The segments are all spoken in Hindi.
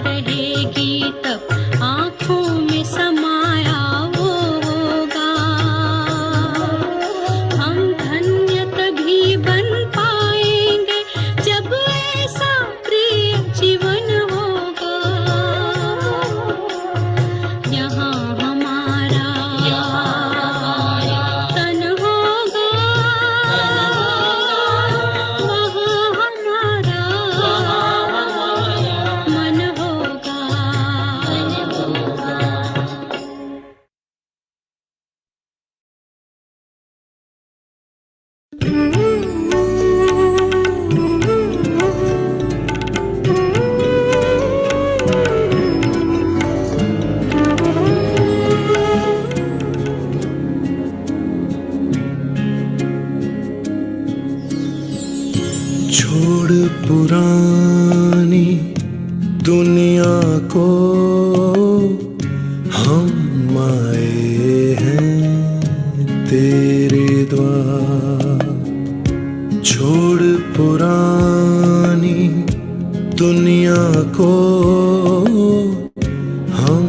रहेगी तब आँखों में समाया वो होगा। हम धन्य तभी बन पाएंगे जब ऐसा प्रिय जीवन होगा। यहाँ हमारा तन होगा, वहाँ हमारा मन होगा। छोड़ पुरानी दुनिया को, हम आए हैं तेरे द्वार। छोड़ पुरानी दुनिया को, हम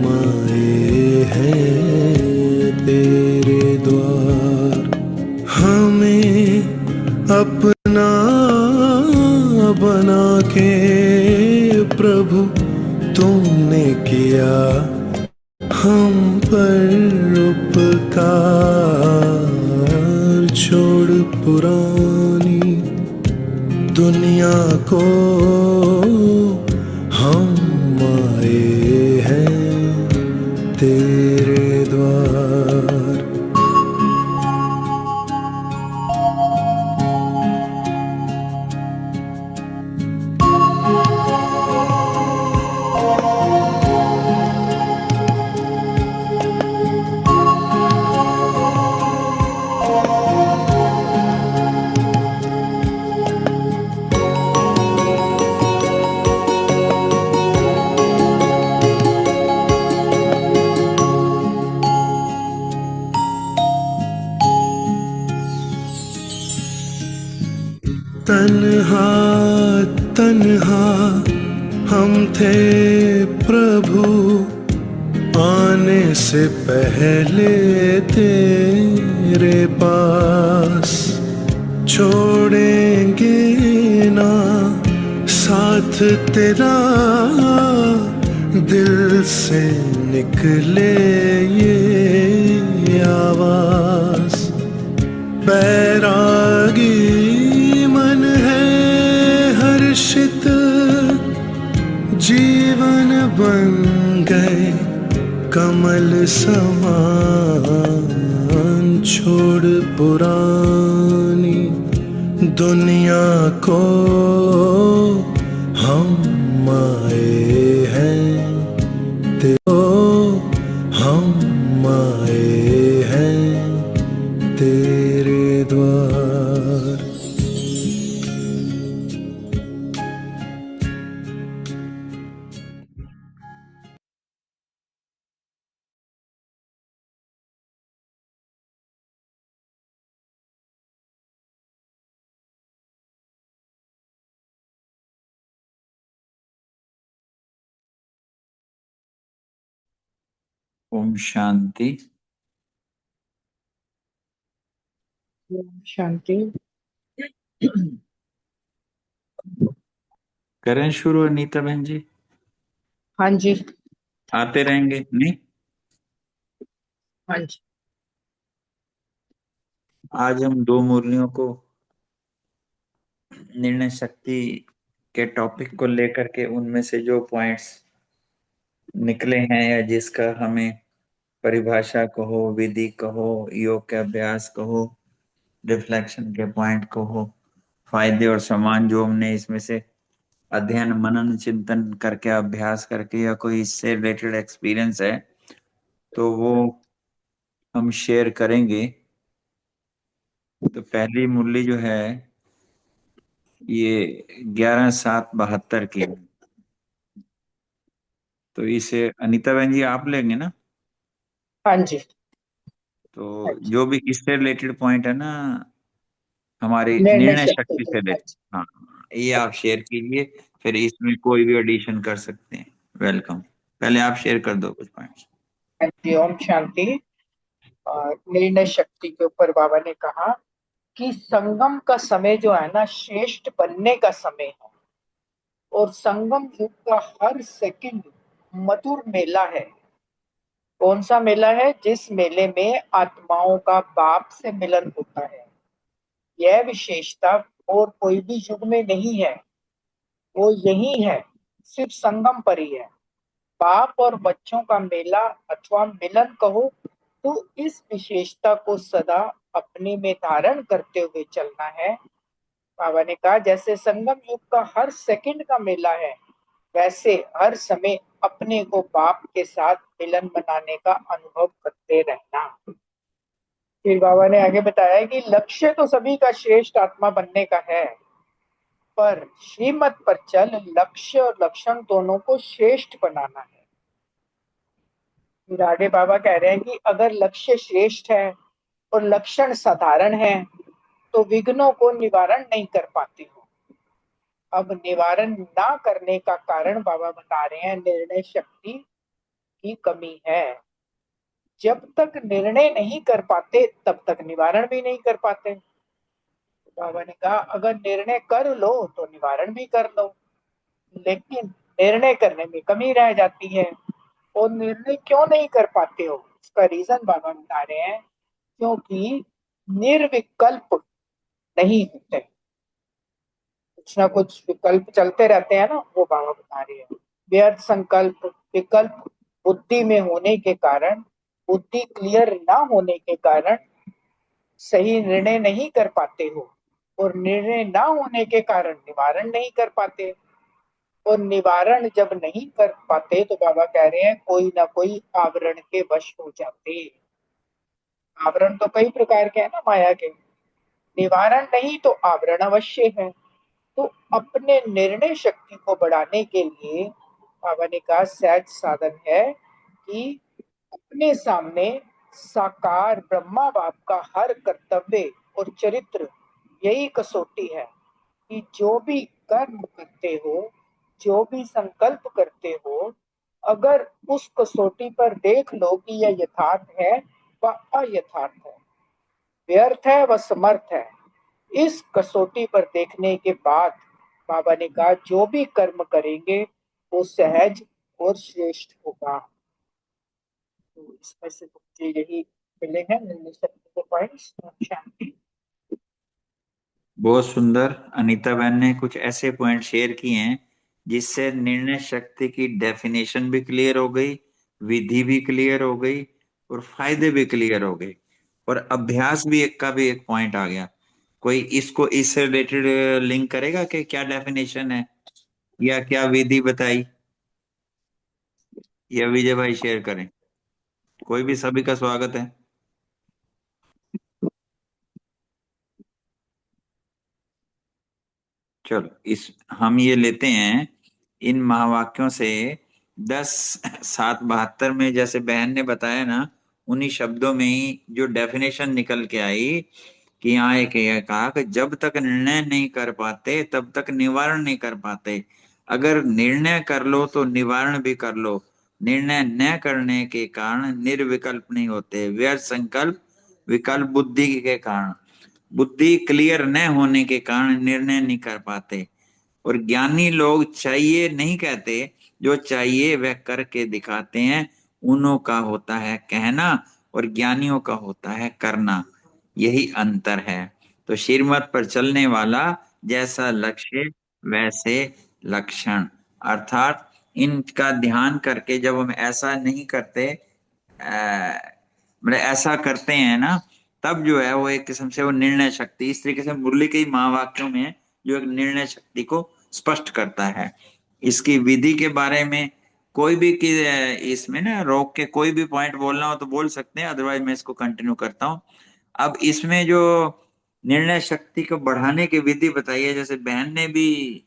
आए हैं तेरे द्वार। हमें अपना बना के प्रभु तुमने किया हम पर उपकार। छोड़ पुरानी दुनिया को, हम आए हैं तेरे द्वार। तन्हा तन्हा हम थे प्रभु आने से पहले तेरे पास। छोड़ेंगे ना साथ तेरा, दिल से निकले ये आवाज। बैरागी मन है हर्षित, जीवन बन गए कमल समान। छोड़ पुरानी दुनिया को, हम आए हैं तेरे, हम आए हैं तेरे द्वार। ओम शांति। शांति। करें शुरू अनीता बहन जी? हाँ जी, आते रहेंगे नहीं? हाँ जी। आज हम दो मुरलियों को निर्णय शक्ति के टॉपिक को लेकर के उनमें से जो पॉइंट्स निकले हैं या जिसका हमें परिभाषा कहो, विधि कहो, योग के अभ्यास कहो, रिफ्लेक्शन के पॉइंट कहो, फायदे और सामान जो हमने इसमें से अध्ययन मनन चिंतन करके अभ्यास करके या कोई इससे रिलेटेड एक्सपीरियंस है तो वो हम शेयर करेंगे। तो पहली मुरली जो है ये 11/7/72 की, तो इसे अनीता बहन जी आप लेंगे ना? हाँ जी। तो जो भी इससे रिलेटेड पॉइंट है ना हमारी निर्णय निर्णय शक्ति शक्ति के से रिलेटेड, हाँ ये आप शेयर कीजिए। फिर इसमें कोई भी एडिशन कर सकते हैं। वेलकम। पहले आप शेयर कर दो कुछ पॉइंट्स। हाँ जी, ओम शांति। निर्णय शक्ति के ऊपर बाबा ने कहा कि संगम का समय जो है ना, श्रेष्ठ बनने का समय है। और संगम युग का हर सेकंड मधुर मेला है। कौन सा मेला है? जिस मेले में आत्माओं का बाप से मिलन होता है। यह विशेषता और कोई भी युग में नहीं है, वो यही है, सिर्फ संगम पर ही है। बाप और बच्चों का मेला अथवा मिलन कहो, तो इस विशेषता को सदा अपने में धारण करते हुए चलना है। बाबा ने कहा जैसे संगम युग का हर सेकंड का मेला है, वैसे हर समय अपने को बाप के साथ मिलन बनाने का अनुभव करते रहना। फिर बाबा ने आगे बताया कि लक्ष्य तो सभी का श्रेष्ठ आत्मा बनने का है, पर श्रीमत पर चल लक्ष्य और लक्षण दोनों को श्रेष्ठ बनाना है। फिर आगे बाबा कह रहे हैं कि अगर लक्ष्य श्रेष्ठ है और लक्षण साधारण है, तो विघ्नों को निवारण नहीं कर पाते हो। अब निवारण ना करने का कारण बाबा बता रहे हैं, निर्णय शक्ति की कमी है। जब तक निर्णय नहीं कर पाते तब तक निवारण भी नहीं कर पाते। बाबा ने कहा अगर निर्णय कर लो तो निवारण भी कर लो, लेकिन निर्णय करने में कमी रह जाती है। और निर्णय क्यों नहीं कर पाते हो, इसका रीजन बाबा बता रहे हैं, क्योंकि निर्विकल्प नहीं होते। कुछ ना कुछ विकल्प चलते रहते हैं ना, वो बाबा बता रहे हैं। व्यर्थ संकल्प, विकल्प बुद्धि में होने के कारण, बुद्धि क्लियर ना होने के कारण सही निर्णय नहीं कर पाते हो। और निर्णय ना होने के कारण निवारण नहीं कर पाते। और निवारण जब नहीं कर पाते तो बाबा कह रहे हैं कोई ना कोई आवरण के वश हो जाते। आवरण तो कई प्रकार के हैं ना माया के, निवारण नहीं तो आवरण अवश्य है। तो अपने निर्णय शक्ति को बढ़ाने के लिए बाबा ने कहा सहज साधन है कि अपने सामने साकार ब्रह्मा बाप का हर कर्तव्य और चरित्र, यही कसौटी है कि जो भी कर्म करते हो, जो भी संकल्प करते हो, अगर उस कसौटी पर देख लो कि यह यथार्थ है व अयथार्थ है, व्यर्थ है व समर्थ है, इस कसौटी पर देखने के बाद बाबा ने कहा जो भी कर्म करेंगे वो सहज और श्रेष्ठ होगा। तो इसमें से मुझे यही मिले हैं निर्णय शक्ति के पॉइंट्स। शांति। बहुत सुंदर। अनीता बहन ने कुछ ऐसे पॉइंट शेयर किए हैं जिससे निर्णय शक्ति की डेफिनेशन भी क्लियर हो गई, विधि भी क्लियर हो गई, और फायदे भी क्लियर हो गए, और अभ्यास भी एक का भी एक पॉइंट आ गया। कोई इसको इससे रिलेटेड लिंक करेगा कि क्या डेफिनेशन है या क्या विधि बताई, या विजय भाई शेयर करें? कोई भी, सभी का स्वागत है। चलो, इस हम ये लेते हैं इन महावाक्यों से 10/7/72 में, जैसे बहन ने बताया ना, उन्हीं शब्दों में ही जो डेफिनेशन निकल के आई कि यहाँ एक ये कहा कि जब तक निर्णय नहीं कर पाते तब तक निवारण नहीं कर पाते। अगर निर्णय कर लो तो निवारण भी कर लो। निर्णय न करने के कारण निर्विकल्प नहीं होते। व्यर्थ संकल्प विकल्प बुद्धि के कारण, बुद्धि क्लियर न होने के कारण निर्णय नहीं कर पाते। और ज्ञानी लोग चाहिए नहीं कहते, जो चाहिए वह करके दिखाते हैं। उन्हों का होता है कहना और ज्ञानियों का होता है करना, यही अंतर है। तो श्रीमत पर चलने वाला जैसा लक्ष्य वैसे लक्षण, अर्थात इनका ध्यान करके जब हम ऐसा नहीं करते, मतलब ऐसा करते हैं ना, तब जो है वो एक किस्म से वो निर्णय शक्ति, इस तरीके से मुरली के ही महावाक्यों में जो एक निर्णय शक्ति को स्पष्ट करता है। इसकी विधि के बारे में कोई भी कि इसमें ना रोक के कोई भी पॉइंट बोलना हो तो बोल सकते हैं, अदरवाइज मैं इसको कंटिन्यू करता हूँ। अब इसमें जो निर्णय शक्ति को बढ़ाने की विधि बताई है, जैसे बहन ने भी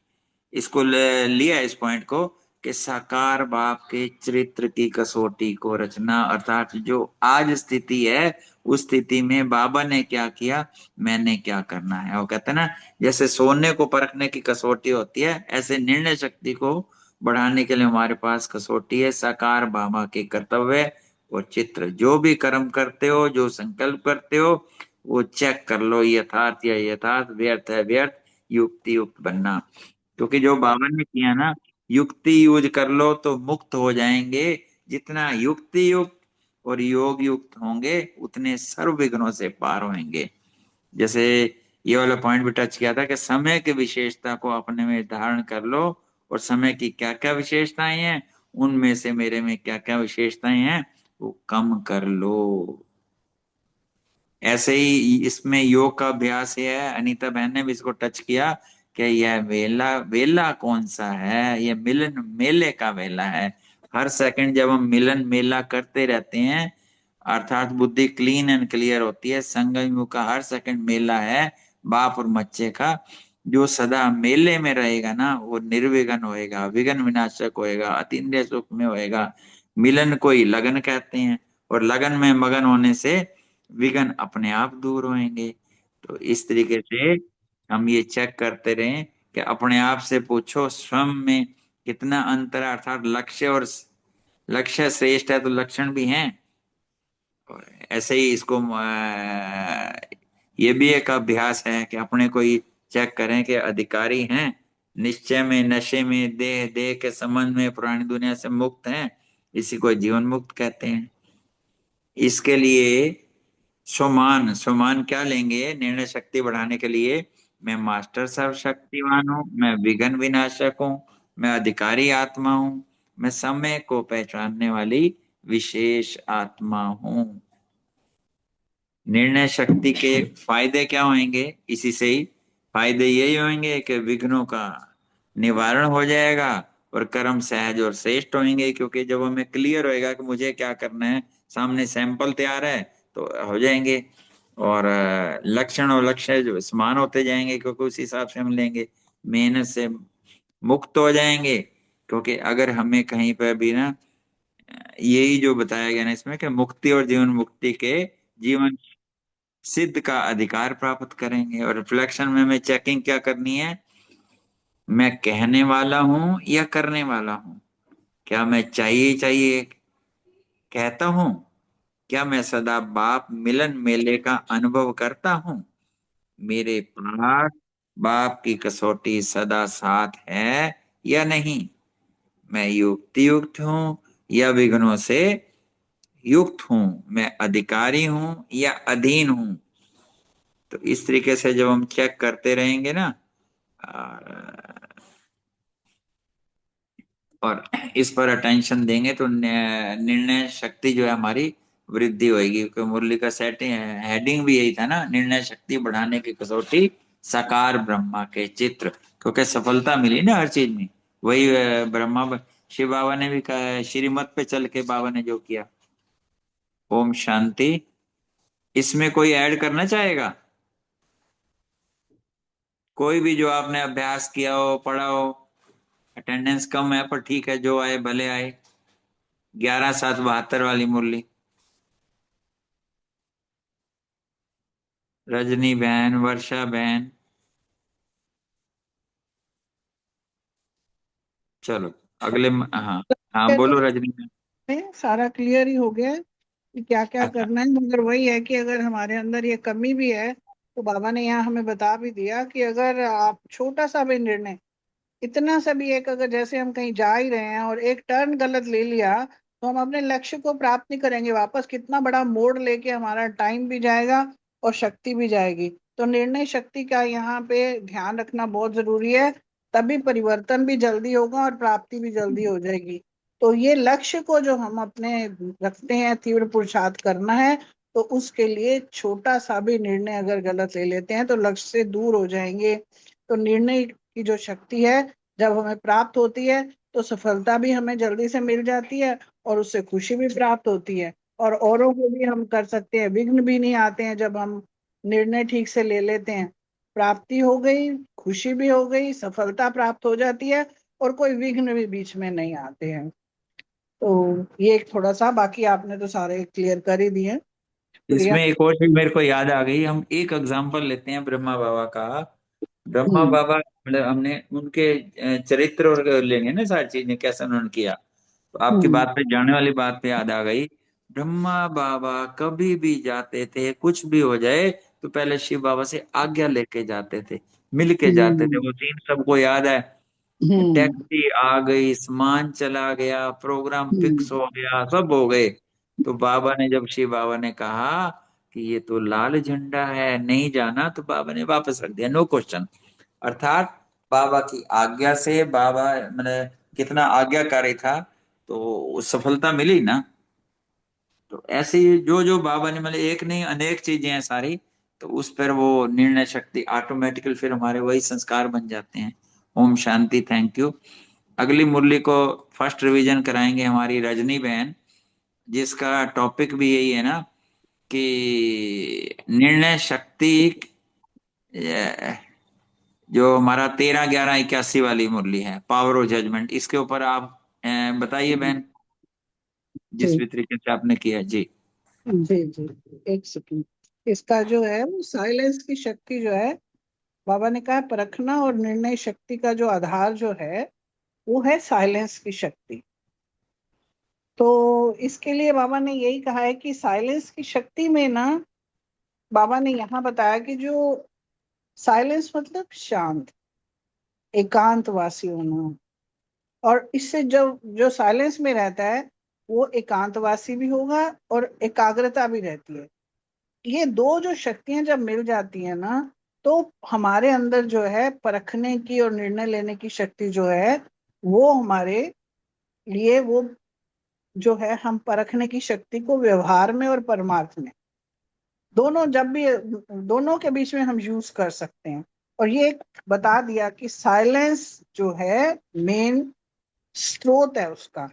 इसको लिया इस पॉइंट को कि साकार बाप के चरित्र की कसौटी को रचना, अर्थात जो आज स्थिति है उस स्थिति में बाबा ने क्या किया, मैंने क्या करना है। वो कहते हैं ना, जैसे सोने को परखने की कसौटी होती है, ऐसे निर्णय शक्ति को बढ़ाने के लिए हमारे पास कसौटी है, साकार बाबा के कर्तव्य और चित्र। जो भी कर्म करते हो, जो संकल्प करते हो, वो चेक कर लो, यथार्थ या यथार्थ, व्यर्थ है व्यर्थ, युक्ति युक्त बनना। क्योंकि जो बाबा ने किया ना, युक्ति यूज कर लो तो मुक्त हो जाएंगे। जितना युक्ति युक्त और योग युक्त होंगे उतने सर्व विघ्नों से पार होंगे। जैसे ये वाला पॉइंट भी टच किया था कि समय की विशेषता को अपने में धारण कर लो, और समय की क्या क्या विशेषताएं हैं, उनमें से मेरे में क्या क्या विशेषताएं हैं वो कम कर लो। ऐसे ही इसमें योग का अभ्यास है। अनीता बहन ने भी इसको टच किया कि यह वेला, वेला कौन सा है, यह मिलन मेले का वेला है। हर सेकंड जब हम मिलन मेला करते रहते हैं, अर्थात बुद्धि क्लीन एंड क्लियर होती है, संगम युग का हर सेकंड मेला है बाप और बच्चे का। जो सदा मेले में रहेगा ना, वो निर्विघ्न होएगा, विघ्न विनाशक होएगा, अतीन्द्रिय सुख में होएगा। मिलन को ही लगन कहते हैं, और लगन में मगन होने से विघ्न अपने आप दूर होंगे। तो इस तरीके से हम ये चेक करते रहें कि अपने आप से पूछो स्वयं में कितना अंतर है, अर्थात लक्ष्य और लक्ष्य श्रेष्ठ है तो लक्षण भी हैं। और ऐसे ही इसको ये भी एक अभ्यास है कि अपने को ही चेक करें कि अधिकारी हैं, निश्चय में, नशे में, देह देह के संबंध में, पुरानी दुनिया से मुक्त हैं, इसी को जीवन मुक्त कहते हैं। इसके लिए स्वमान, स्वमान क्या लेंगे निर्णय शक्ति बढ़ाने के लिए, मैं मास्टर सर्वशक्तिमान हूँ, मैं विघ्न विनाशक हूँ, मैं अधिकारी आत्मा हूँ, मैं समय को पहचानने वाली विशेष आत्मा हूँ। निर्णय शक्ति के फायदे क्या होंगे, इसी से ही फायदे यही होंगे कि विघ्नों का निवारण हो जाएगा और कर्म सहज और श्रेष्ठ होंगे। क्योंकि जब हमें क्लियर होएगा कि मुझे क्या करना है, सामने सैंपल तैयार है, तो हो जाएंगे। और लक्षण और लक्ष्य जो समान होते जाएंगे, क्योंकि उस हिसाब से हम लेंगे। मेहनत से मुक्त हो जाएंगे, क्योंकि अगर हमें कहीं पर भी ना, यही जो बताया गया ना इसमें, कि मुक्ति और जीवन मुक्ति के जीवन सिद्ध का अधिकार प्राप्त करेंगे। और रिफ्लेक्शन में हमें चेकिंग क्या करनी है, मैं कहने वाला हूं या करने वाला हूं। क्या मैं चाहिए चाहिए कहता हूं, क्या मैं सदा बाप मिलन मेले का अनुभव करता हूं, मेरे पास बाप की कसौटी सदा साथ है या नहीं, मैं युक्ति युक्त हूं या विघ्नों से युक्त हूं, मैं अधिकारी हूं या अधीन हूं। तो इस तरीके से जब हम चेक करते रहेंगे ना, और इस पर अटेंशन देंगे, तो निर्णय शक्ति जो है हमारी वृद्धि होगी। क्योंकि मुरली का सेट हेडिंग भी यही था ना, निर्णय शक्ति बढ़ाने की कसौटी, साकार ब्रह्मा के चित्र। क्योंकि सफलता मिली ना हर चीज में, वही ब्रह्मा शिव बाबा ने भी कहा, श्रीमत पे चल के बाबा ने जो किया। ओम शांति। इसमें कोई ऐड करना चाहेगा? कोई भी जो आपने अभ्यास किया हो, पढ़ा हो। अटेंडेंस कम है पर ठीक है, जो आए भले आए। 11/7/72 वाली मुरली। रजनी बहन, वर्षा बहन, चलो अगले हाँ। हाँ तो बोलो रजनी बहन। सारा क्लियर ही हो गया है कि क्या क्या अच्छा। करना है। मगर वही है कि अगर हमारे अंदर ये कमी भी है तो बाबा ने यहाँ हमें बता भी दिया कि अगर आप छोटा सा भी निर्णय, इतना सा भी एक, अगर जैसे हम कहीं जा ही रहे हैं और एक टर्न गलत ले लिया तो हम अपने लक्ष्य को प्राप्त नहीं करेंगे। वापस कितना बड़ा मोड़ लेके हमारा टाइम भी जाएगा और शक्ति भी जाएगी। तो निर्णय शक्ति का यहाँ पे ध्यान रखना बहुत जरूरी है, तभी परिवर्तन भी जल्दी होगा और प्राप्ति भी जल्दी हो जाएगी। तो ये लक्ष्य को जो हम अपने रखते हैं, तीव्र पुरुषार्थ करना है, तो उसके लिए छोटा सा भी निर्णय अगर गलत ले लेते हैं तो लक्ष्य से दूर हो जाएंगे। तो निर्णय की जो शक्ति है जब हमें प्राप्त होती है तो सफलता भी हमें जल्दी से मिल जाती है और उससे खुशी भी प्राप्त होती है, और औरों को भी हम कर सकते हैं। विघ्न भी नहीं आते हैं जब हम निर्णय ठीक से ले लेते हैं। प्राप्ति हो गई, खुशी भी हो गई, सफलता प्राप्त हो जाती है, और कोई विघ्न भी बीच में नहीं आते हैं। तो ये एक थोड़ा सा, बाकी आपने तो सारे क्लियर कर ही दिए। प्रिया। इसमें एक और चीज मेरे को याद आ गई। हम एक एग्जांपल लेते हैं ब्रह्मा बाबा का। ब्रह्मा हम्म बाबा मतलब हमने उनके चरित्र और लेंगे ना सारी चीजें कैसे उन्होंने किया। तो आपकी हम्म बात पे जाने वाली बात पे याद आ गई। ब्रह्मा बाबा कभी भी जाते थे, कुछ भी हो जाए तो पहले शिव बाबा से आज्ञा लेके जाते थे, मिल के जाते थे। हम्म वो सीन सबको याद है। हम्म टैक्सी आ गई, सामान चला गया, प्रोग्राम फिक्स हम्म हो गया, सब हो गए। तो बाबा ने जब शिव बाबा ने कहा कि ये तो लाल झंडा है, नहीं जाना, तो बाबा ने वापस रख दिया, नो क्वेश्चन। अर्थात बाबा की आज्ञा से बाबा मैंने कितना आज्ञाकारी था, तो सफलता मिली ना। तो ऐसे ही जो जो बाबा ने मतलब एक नहीं अनेक चीजें हैं सारी, तो उस पर वो निर्णय शक्ति ऑटोमेटिकल फिर हमारे वही संस्कार बन जाते हैं। ओम शांति, थैंक यू। अगली मुरली को फर्स्ट रिवीजन कराएंगे हमारी रजनी बहन, जिसका टॉपिक भी यही है ना कि निर्णय शक्ति, जो हमारा 13/11/81 वाली मुरली है, पावर ऑफ जजमेंट, इसके ऊपर आप बताइए बहन, जिस जी भी तरीके से आपने किया जी। जी जी। एक सेकंड। इसका जो है वो साइलेंस की शक्ति जो है, बाबा ने कहा परखना और निर्णय शक्ति का जो आधार जो है वो है साइलेंस की शक्ति। तो इसके लिए बाबा ने यही कहा है कि साइलेंस की शक्ति में ना, बाबा ने यहाँ बताया कि जो साइलेंस मतलब शांत, एकांतवासी होना। और इससे जो जो साइलेंस में रहता है वो एकांतवासी भी होगा और एकाग्रता भी रहती है। ये दो जो शक्तियां जब मिल जाती है ना, तो हमारे अंदर जो है परखने की और निर्णय लेने की शक्ति जो है वो हमारे लिए, वो जो है हम परखने की शक्ति को व्यवहार में और परमार्थ में दोनों, जब भी दोनों के बीच में हम यूज कर सकते हैं। और ये एक बता दिया कि साइलेंस जो है मेन स्रोत है उसका।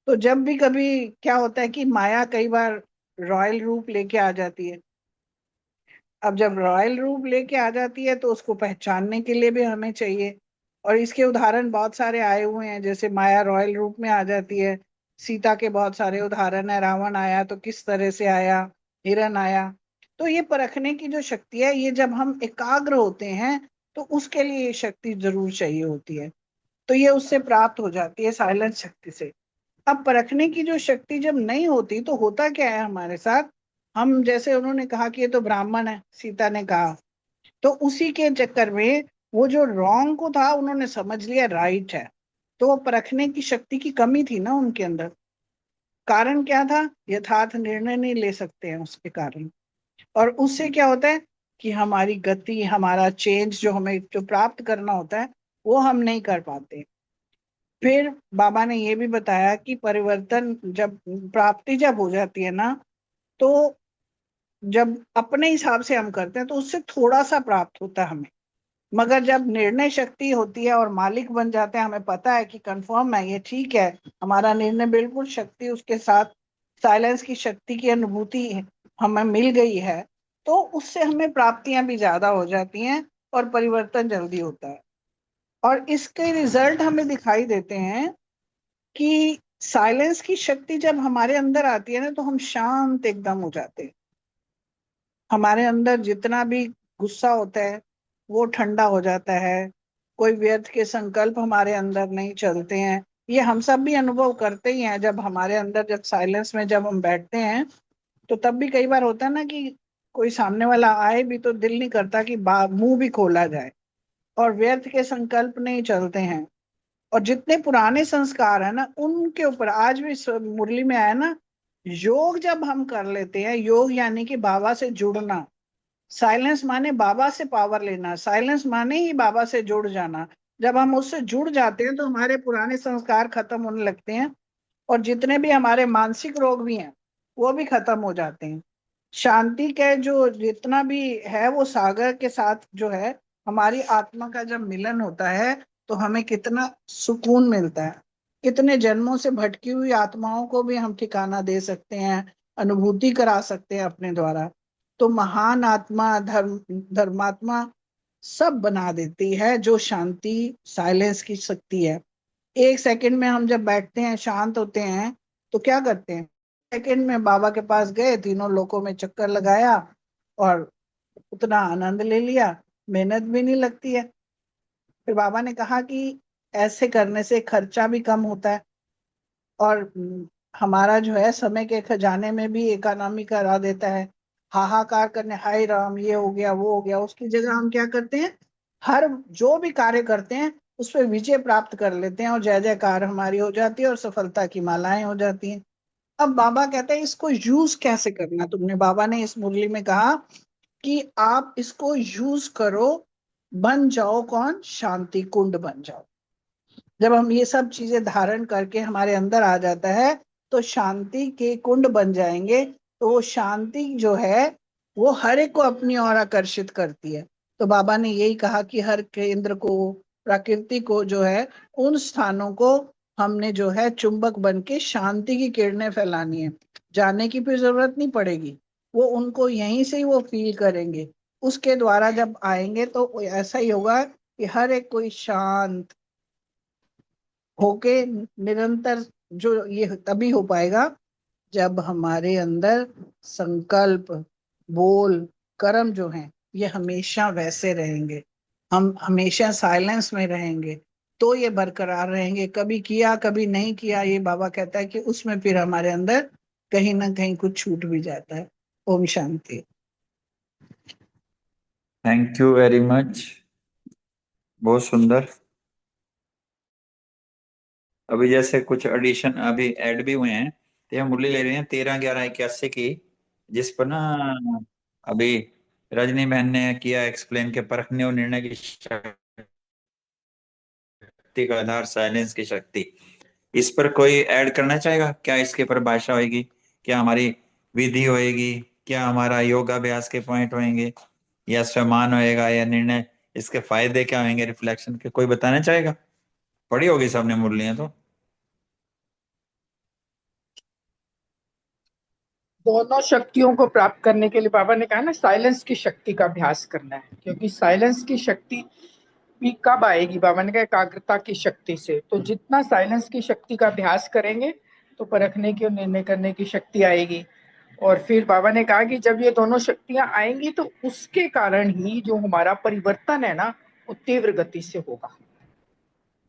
तो जब भी कभी क्या होता है कि माया कई बार रॉयल रूप लेके आ जाती है। अब जब रॉयल रूप लेके आ जाती है तो उसको पहचानने के लिए भी हमें चाहिए। और इसके उदाहरण बहुत सारे आए हुए हैं, जैसे माया रॉयल रूप में आ जाती है। सीता के बहुत सारे उदाहरण है, रावण आया तो किस तरह से आया, हिरण आया। तो ये परखने की जो शक्ति है, ये जब हम एकाग्र होते हैं तो उसके लिए ये शक्ति जरूर चाहिए होती है। तो ये उससे प्राप्त हो जाती है, साइलेंस शक्ति से। अब परखने की जो शक्ति जब नहीं होती तो होता क्या है हमारे साथ, हम जैसे उन्होंने कहा कि ये तो ब्राह्मण है, सीता ने कहा, तो उसी के चक्कर में वो जो रॉन्ग को था उन्होंने समझ लिया राइट है। तो वो परखने की शक्ति की कमी थी ना उनके अंदर। कारण क्या था, यथार्थ निर्णय नहीं ले सकते हैं उसके कारण। और उससे क्या होता है कि हमारी गति, हमारा चेंज जो हमें जो प्राप्त करना होता है वो हम नहीं कर पाते। फिर बाबा ने ये भी बताया कि परिवर्तन जब प्राप्ति जब हो जाती है ना, तो जब अपने हिसाब से हम करते हैं तो उससे थोड़ा सा प्राप्त होता है हमें। मगर जब निर्णय शक्ति होती है और मालिक बन जाते हैं, हमें पता है कि कंफर्म है, ये ठीक है, हमारा निर्णय बिल्कुल शक्ति उसके साथ साइलेंस की शक्ति की अनुभूति हमें मिल गई है, तो उससे हमें प्राप्तियां भी ज्यादा हो जाती हैं और परिवर्तन जल्दी होता है। और इसके रिजल्ट हमें दिखाई देते हैं कि साइलेंस की शक्ति जब हमारे अंदर आती है ना, तो हम शांत एकदम हो जाते हैं। हमारे अंदर जितना भी गुस्सा होता है वो ठंडा हो जाता है। कोई व्यर्थ के संकल्प हमारे अंदर नहीं चलते हैं। ये हम सब भी अनुभव करते ही हैं। जब हमारे अंदर जब साइलेंस में जब हम बैठते हैं तो तब भी कई बार होता है ना कि कोई सामने वाला आए भी तो दिल नहीं करता कि मुंह भी खोला जाए, और व्यर्थ के संकल्प नहीं चलते हैं। और जितने पुराने संस्कार है ना उनके ऊपर आज भी मुरली में आया ना, योग जब हम कर लेते हैं, योग यानी कि बाबा से जुड़ना। साइलेंस माने बाबा से पावर लेना, साइलेंस माने ही बाबा से जुड़ जाना। जब हम उससे जुड़ जाते हैं तो हमारे पुराने संस्कार खत्म होने लगते हैं, और जितने भी हमारे मानसिक रोग भी हैं वो भी खत्म हो जाते हैं। शांति के जो जितना भी है वो सागर के साथ जो है हमारी आत्मा का जब मिलन होता है तो हमें कितना सुकून मिलता है। कितने जन्मों से भटकी हुई आत्माओं को भी हम ठिकाना दे सकते हैं, अनुभूति करा सकते हैं अपने द्वारा। तो महान आत्मा, धर्मात्मा सब बना देती है जो शांति साइलेंस की शक्ति है। एक सेकंड में हम जब बैठते हैं, शांत होते हैं, तो क्या करते हैं, सेकंड में बाबा के पास गए, तीनों लोकों में चक्कर लगाया और उतना आनंद ले लिया, मेहनत भी नहीं लगती है। फिर बाबा ने कहा कि ऐसे करने से खर्चा भी कम होता है और हमारा जो है समय के खजाने में भी इकोनॉमी करा देता है। हाहाकार करने, हाय राम ये हो गया वो हो गया, उसकी जगह हम क्या करते हैं, हर जो भी कार्य करते हैं उस पर विजय प्राप्त कर लेते हैं और जय जयकार हमारी हो जाती है और सफलता की मालाएं हो जाती हैं। अब बाबा कहते हैं इसको यूज कैसे करना, तुमने, बाबा ने इस मुरली में कहा कि आप इसको यूज करो, बन जाओ कौन, शांति कुंड बन जाओ। जब हम ये सब चीजें धारण करके हमारे अंदर आ जाता है तो शांति के कुंड बन जाएंगे। तो वो शांति जो है वो हर एक को अपनी ओर आकर्षित करती है। तो बाबा ने यही कहा कि हर केंद्र को, प्रकृति को जो है, उन स्थानों को हमने जो है चुंबक बन के शांति की किरणें फैलानी है। जाने की भी जरूरत नहीं पड़ेगी, वो उनको यहीं से ही वो फील करेंगे। उसके द्वारा जब आएंगे तो ऐसा ही होगा कि हर एक कोई शांत होके निरंतर, जो ये तभी हो पाएगा जब हमारे अंदर संकल्प, बोल, कर्म जो हैं ये हमेशा वैसे रहेंगे, हम हमेशा साइलेंस में रहेंगे, तो ये बरकरार रहेंगे। कभी किया कभी नहीं किया, ये बाबा कहता है कि उसमें फिर हमारे अंदर कहीं ना कहीं कुछ छूट भी जाता है। ओम शांति। थैंक यू वेरी मच, बहुत सुंदर। अभी जैसे कुछ एडिशन अभी ऐड भी हुए हैं, तो हम मुरली ले रहे हैं 13/11/81 की, जिस पर ना अभी रजनी बहन ने किया एक्सप्लेन के परखने और निर्णय की शक्ति का आधार साइलेंस की शक्ति। इस पर कोई ऐड करना चाहेगा क्या? इसके पर भाषा होगी क्या, हमारी विधि होएगी क्या, हमारा योगाभ्यास के पॉइंट होंगे, या स्वमान होएगा, या निर्णय, इसके फायदे क्या होंगे रिफ्लेक्शन के, कोई बताना चाहेगा? पढ़ी होगी सबने मुरलियां तो। दोनों शक्तियों को प्राप्त करने के लिए बाबा ने कहा ना, साइलेंस की शक्ति का अभ्यास करना है, क्योंकि साइलेंस की शक्ति भी कब आएगी, बाबा ने कहा एकाग्रता की शक्ति से। तो जितना साइलेंस की शक्ति का अभ्यास करेंगे तो परखने की और निर्णय करने की शक्ति आएगी। और फिर बाबा ने कहा कि जब ये दोनों शक्तियां आएंगी तो उसके कारण ही जो हमारा परिवर्तन है ना, वो तीव्र गति से होगा।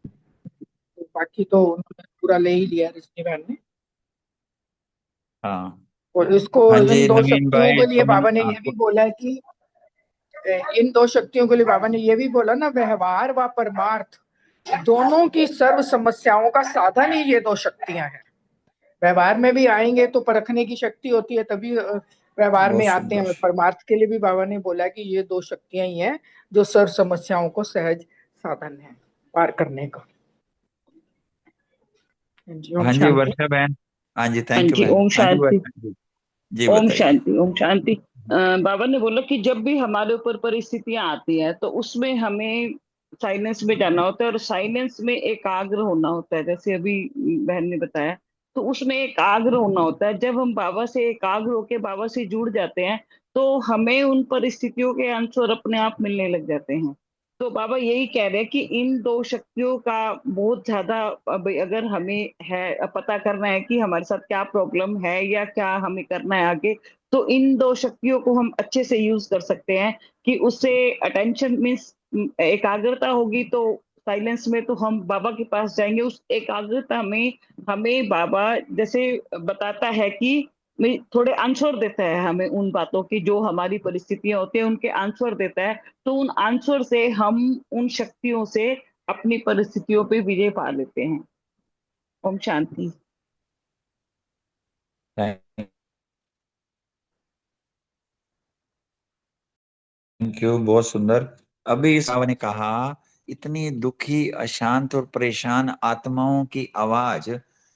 तो बाकी तो उन्होंने पूरा ले ही लिया रजनी बहन ने। हाँ। और इसको, हाँ इन जी दो नवीन शक्तियों भाई, के लिए सुमन बाबा ने ये भी बोला है कि इन दो शक्तियों के लिए बाबा ने ये भी बोला ना, व्यवहार व परमार्थ दोनों की सर्व समस्याओं का साधन ही ये दो शक्तियां हैं। व्यवहार में भी आएंगे तो परखने की शक्ति होती है, तभी व्यवहार बहुत में आते हैं। सुंदर। और परमार्थ के लिए भी बाबा ने बोला कि ये दो शक्तियां ही हैं जो सर्व समस्याओं को सहज साधन है पार करने का। जी ओम हाँ जी शांति। वर्षा बहन। हाँ जी हाँ थैंक यू जी, बहन। ओम हाँ जी शांति। वर्षा जी, जी ओम बताइए। शांति, ओम शांति। बाबा ने बोला कि जब भी हमारे ऊपर परिस्थितियां आती हैं तो उसमें हमें साइलेंस में जाना होता है और साइलेंस में एकाग्र होना होता है, जैसे अभी बहन ने बताया। तो उसमें एकाग्र होना होता है। जब हम बाबा से एकाग्र होके बाबा से जुड़ जाते हैं तो हमें उन परिस्थितियों के आंसर अपने आप मिलने लग जाते हैं। तो बाबा यही कह रहे हैं कि इन दो शक्तियों का बहुत ज्यादा, अब अगर हमें है पता करना है कि हमारे साथ क्या प्रॉब्लम है या क्या हमें करना है आगे, तो इन दो शक्तियों को हम अच्छे से यूज कर सकते हैं। कि उससे अटेंशन मीन्स एकाग्रता होगी तो साइलेंस में तो हम बाबा के पास जाएंगे। उस एकाग्रता में हमें बाबा जैसे बताता है कि थोड़े आंसर देता है हमें उन बातों की, जो हमारी परिस्थितियां होती है उनके आंसर देता है। तो उन आंसर से हम उन शक्तियों से अपनी परिस्थितियों पे विजय पा लेते हैं। ओम शांति। थैंक यू, बहुत सुंदर। अभी इस बाबा ने कहा इतनी दुखी अशांत और परेशान आत्माओं की आवाज